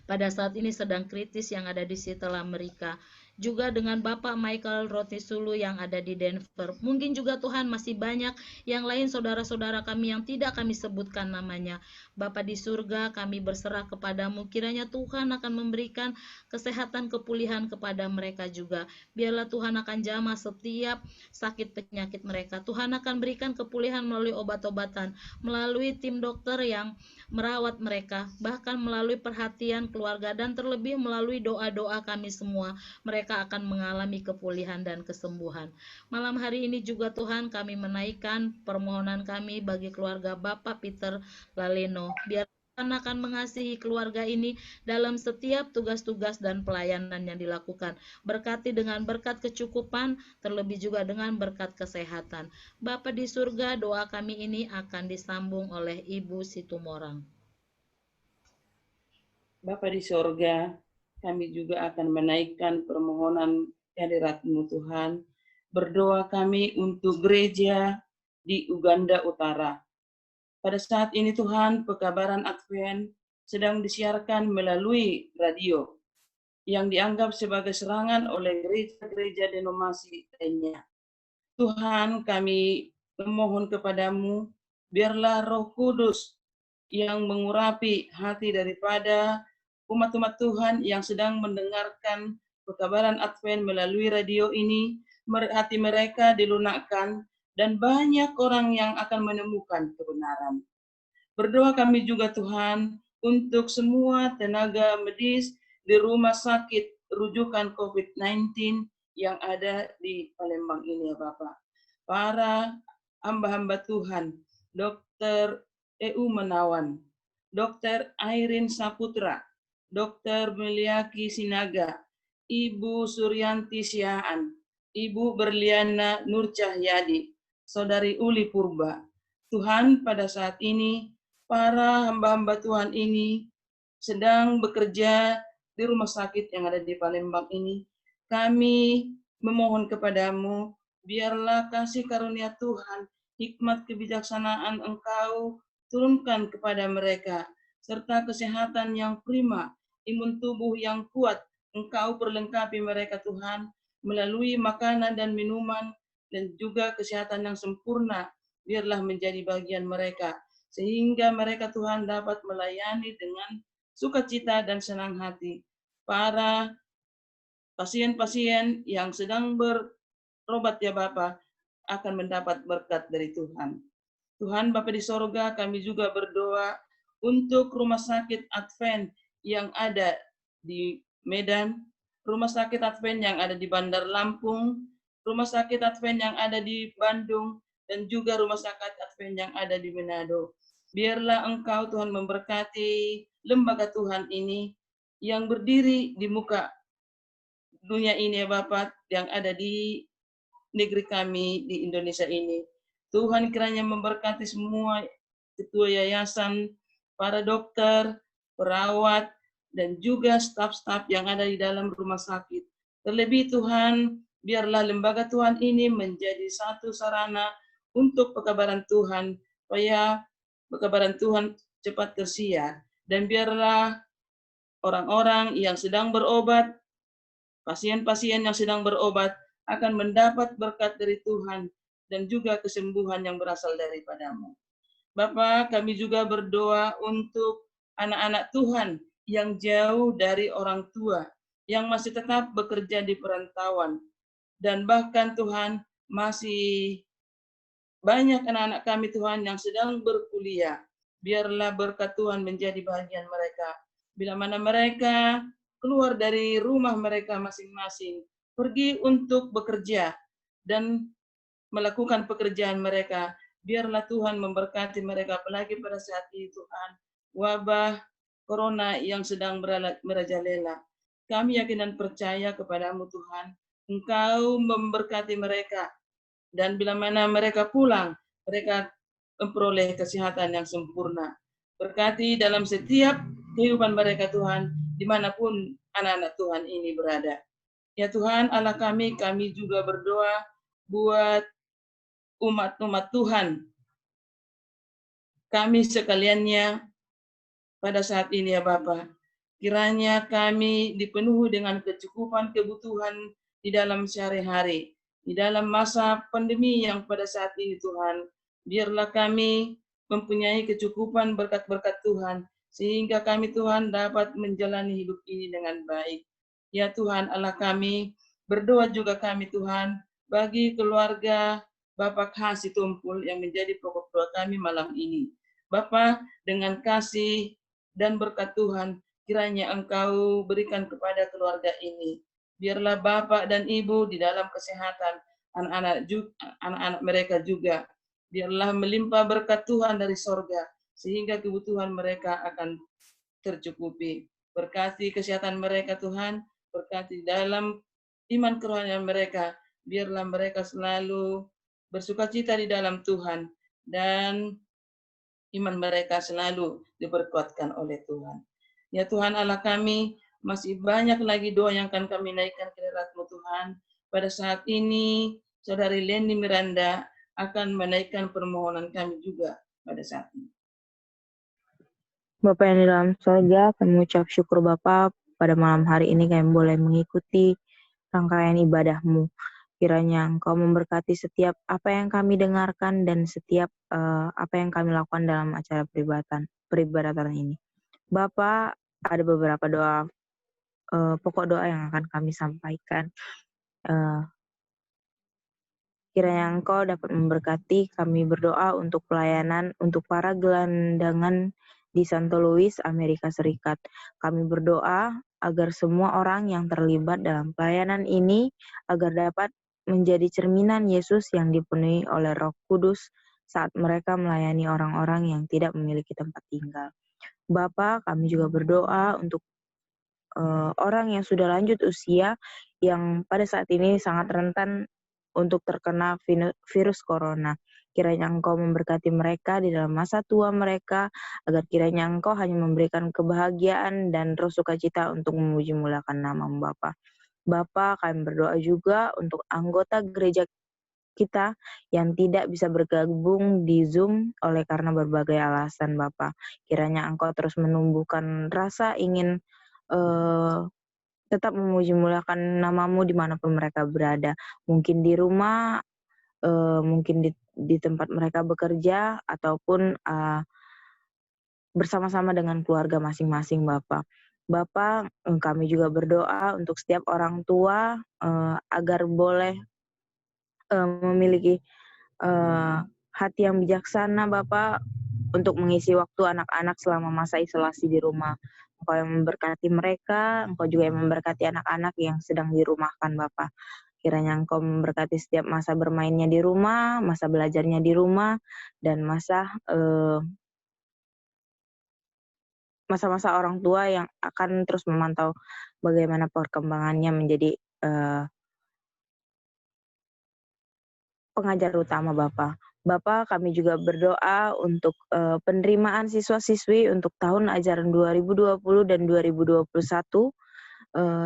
pada saat ini sedang kritis yang ada di Seattle Amerika. Juga dengan Bapak Michael Rotisulu yang ada di Denver. Mungkin juga Tuhan masih banyak yang lain saudara-saudara kami yang tidak kami sebutkan namanya. Bapa di surga, kami berserah kepadamu, kiranya Tuhan akan memberikan kesehatan kepulihan kepada mereka juga. Biarlah Tuhan akan jamah setiap sakit penyakit mereka. Tuhan akan berikan kepulihan melalui obat-obatan, melalui tim dokter yang merawat mereka, bahkan melalui perhatian keluarga, dan terlebih melalui doa-doa kami semua. Mereka akan mengalami kepulihan dan kesembuhan. Malam hari ini juga Tuhan, kami menaikkan permohonan kami bagi keluarga Bapak Peter Laleno. Biar Tuhan akan mengasihi keluarga ini dalam setiap tugas-tugas dan pelayanan yang dilakukan. Berkati dengan berkat kecukupan, terlebih juga dengan berkat kesehatan. Bapa di surga, doa kami ini akan disambung oleh Ibu Situmorang. Bapa di surga, kami juga akan menaikkan permohonan kehadirat-Mu Tuhan. Berdoa kami untuk gereja di Uganda Utara. Pada saat ini Tuhan, pekabaran Advent sedang disiarkan melalui radio yang dianggap sebagai serangan oleh gereja-gereja denominasi lainnya. Tuhan, kami memohon kepadamu, biarlah Roh Kudus yang mengurapi hati daripada umat-umat Tuhan yang sedang mendengarkan pekabaran Advent melalui radio ini, hati mereka dilunakkan, dan banyak orang yang akan menemukan kebenaran. Berdoa kami juga Tuhan untuk semua tenaga medis di rumah sakit rujukan COVID-19 yang ada di Palembang ini ya Bapak. Para hamba-hamba Tuhan, Dr. EU Menawan, Dr. Airin Saputra, Dr. Meliaki Sinaga, Ibu Suryanti Siaan, Ibu Berliana Nur Cahyadi, Saudari Uli Purba. Tuhan, pada saat ini, para hamba-hamba Tuhan ini sedang bekerja di rumah sakit yang ada di Palembang ini. Kami memohon kepadamu, biarlah kasih karunia Tuhan, hikmat kebijaksanaan Engkau turunkan kepada mereka, serta kesehatan yang prima, imun tubuh yang kuat, Engkau perlengkapi mereka Tuhan, melalui makanan dan minuman, dan juga kesehatan yang sempurna, biarlah menjadi bagian mereka, sehingga mereka Tuhan dapat melayani dengan sukacita dan senang hati. Para pasien-pasien yang sedang berobat ya Bapa, akan mendapat berkat dari Tuhan. Tuhan Bapa di sorga, kami juga berdoa untuk rumah sakit Advent yang ada di Medan, rumah sakit Advent yang ada di Bandar Lampung, rumah sakit Advent yang ada di Bandung, dan juga rumah sakit Advent yang ada di Manado. Biarlah Engkau Tuhan memberkati lembaga Tuhan ini yang berdiri di muka dunia ini ya Bapak, yang ada di negeri kami di Indonesia ini. Tuhan kiranya memberkati semua ketua yayasan, para dokter, perawat, dan juga staf-staf yang ada di dalam rumah sakit. Terlebih Tuhan, biarlah lembaga Tuhan ini menjadi satu sarana untuk pekabaran Tuhan, supaya pekabaran Tuhan cepat tersiar. Dan biarlah orang-orang yang sedang berobat, pasien-pasien yang sedang berobat, akan mendapat berkat dari Tuhan dan juga kesembuhan yang berasal daripadamu. Bapa, kami juga berdoa untuk anak-anak Tuhan yang jauh dari orang tua, yang masih tetap bekerja di perantauan, dan bahkan Tuhan masih banyak anak-anak kami Tuhan yang sedang berkuliah. Biarlah berkat Tuhan menjadi bagian mereka. Bila mana mereka keluar dari rumah mereka masing-masing, pergi untuk bekerja dan melakukan pekerjaan mereka, biarlah Tuhan memberkati mereka, apalagi pada saat ini Tuhan, wabah corona yang sedang merajalela. Kami yakin dan percaya kepadamu Tuhan, Engkau memberkati mereka, dan bila mana mereka pulang, mereka memperoleh kesehatan yang sempurna. Berkati dalam setiap kehidupan mereka Tuhan, dimanapun anak-anak Tuhan ini berada. Ya Tuhan Allah kami juga berdoa buat umat-umat Tuhan. Kami sekaliannya pada saat ini ya Bapa, Kiranya kami dipenuhi dengan kecukupan kebutuhan di dalam sehari-hari. Di dalam masa pandemi yang pada saat ini Tuhan, biarlah kami mempunyai kecukupan berkat-berkat Tuhan, sehingga kami Tuhan dapat menjalani hidup ini dengan baik. Ya Tuhan Allah kami, berdoa juga kami Tuhan, bagi keluarga Bapak Hasi Tumpul yang menjadi pokok doa kami malam ini. Bapa, dengan kasih dan berkat Tuhan, kiranya Engkau berikan kepada keluarga ini. Biarlah Bapak dan Ibu di dalam kesehatan, anak-anak mereka juga. Biarlah melimpah berkat Tuhan dari sorga, sehingga kebutuhan mereka akan tercukupi. Berkati kesehatan mereka Tuhan, berkati dalam iman kerohanian mereka. Biarlah mereka selalu bersukacita di dalam Tuhan, dan iman mereka selalu diperkuatkan oleh Tuhan. Ya Tuhan Allah kami, masih banyak lagi doa yang akan kami naikkan ke hadirat-Mu Tuhan. Pada saat ini, Saudari Leni Miranda akan menaikkan permohonan kami juga pada saat ini. Bapa yang di dalam surga, kami mengucap syukur Bapa pada malam hari ini kami boleh mengikuti rangkaian ibadah-Mu. Kiranya Engkau memberkati setiap apa yang kami dengarkan dan setiap apa yang kami lakukan dalam acara peribadatan ini. Bapa, ada beberapa doa, pokok doa yang akan kami sampaikan. Kiranya Engkau dapat memberkati kami berdoa untuk pelayanan untuk para gelandangan di Santo Louis, Amerika Serikat. Kami berdoa agar semua orang yang terlibat dalam pelayanan ini agar dapat menjadi cerminan Yesus yang dipenuhi oleh Roh Kudus saat mereka melayani orang-orang yang tidak memiliki tempat tinggal. Bapa, kami juga berdoa untuk orang yang sudah lanjut usia yang pada saat ini sangat rentan untuk terkena virus corona. Kiranya Engkau memberkati mereka di dalam masa tua mereka, agar kiranya Engkau hanya memberikan kebahagiaan dan roh sukacita untuk memuji muliakan nama-Mu Bapa. Bapa, kami berdoa juga untuk anggota gereja kita yang tidak bisa bergabung di Zoom oleh karena berbagai alasan Bapa. Kiranya Engkau terus menumbuhkan rasa ingin tetap memuji muliakan nama-Mu dimanapun mereka berada. Mungkin di rumah, mungkin di tempat mereka bekerja, ataupun bersama-sama dengan keluarga masing-masing Bapa. Bapa, kami juga berdoa untuk setiap orang tua agar boleh memiliki hati yang bijaksana Bapa untuk mengisi waktu anak-anak selama masa isolasi di rumah. Engkau yang memberkati mereka, Engkau juga yang memberkati anak-anak yang sedang dirumahkan Bapa. Kiranya Engkau memberkati setiap masa bermainnya di rumah, masa belajarnya di rumah, dan masa-masa orang tua yang akan terus memantau bagaimana perkembangannya menjadi pengajar utama Bapa. Bapa, kami juga berdoa untuk penerimaan siswa-siswi untuk tahun ajaran 2020 dan 2021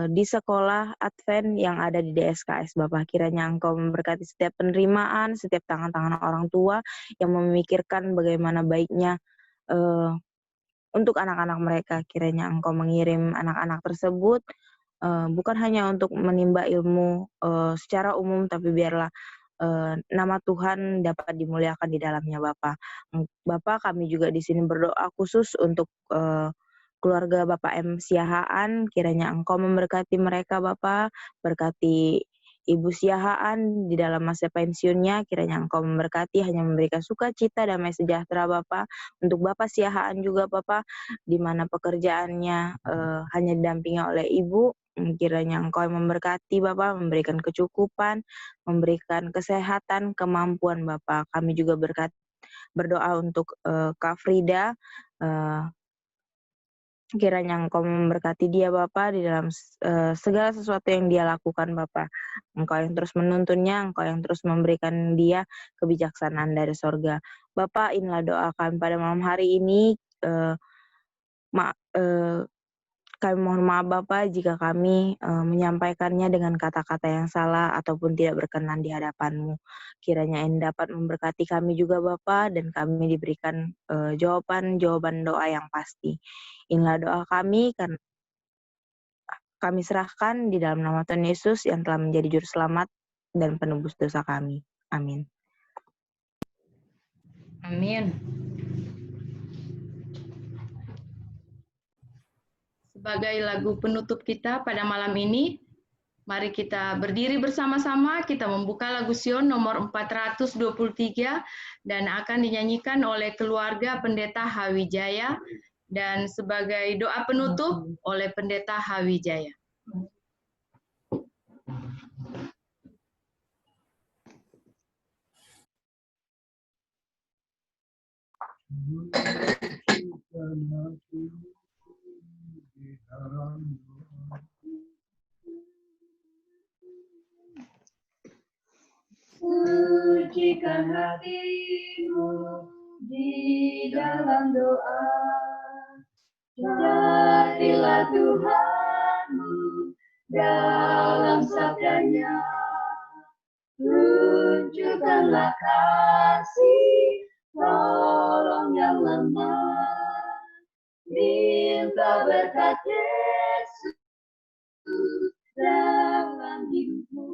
di sekolah Advent yang ada di DSKS. Bapa, kiranya Engkau memberkati setiap penerimaan, setiap tangan-tangan orang tua yang memikirkan bagaimana baiknya untuk anak-anak mereka. Kiranya Engkau mengirim anak-anak tersebut bukan hanya untuk menimba ilmu secara umum, tapi biarlah nama Tuhan dapat dimuliakan di dalamnya Bapa. Bapa, kami juga di sini berdoa khusus untuk keluarga Bapak M. Siahaan. Kiranya Engkau memberkati mereka Bapa, berkati Ibu Siahaan di dalam masa pensiunnya. Kiranya Engkau memberkati, hanya memberikan sukacita, damai sejahtera Bapa. Untuk Bapak Siahaan juga Bapa, di mana pekerjaannya hanya didampingi oleh Ibu. Kiranya Engkau yang memberkati Bapa, memberikan kecukupan, memberikan kesehatan, kemampuan Bapa. Kami juga berdoa untuk Kak Frida. Kiranya Engkau memberkati dia Bapa di dalam segala sesuatu yang dia lakukan Bapa. Engkau yang terus menuntunnya, Engkau yang terus memberikan dia kebijaksanaan dari sorga. Bapa, inilah doa kami pada malam hari ini. Kami mohon maaf Bapa jika kami menyampaikannya dengan kata-kata yang salah ataupun tidak berkenan di hadapan-Mu. Kiranya yang dapat memberkati kami juga Bapa, dan kami diberikan jawaban doa yang pasti. Inilah doa kami kami serahkan di dalam nama Tuhan Yesus yang telah menjadi juru selamat dan penebus dosa kami. Amin. Amin. Sebagai lagu penutup kita pada malam ini, mari kita berdiri bersama-sama, kita membuka lagu Sion nomor 423 dan akan dinyanyikan oleh keluarga Pendeta Hawijaya dan sebagai doa penutup oleh Pendeta Hawijaya. Sucikan hatimu di dalam doa, carilah Tuhanmu dalam sabdanya, tunjukkanlah kasih, tolong yang lemah, minta berkat Yesus dalam hidupmu.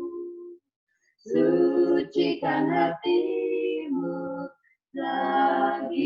Sucikan hatimu lagi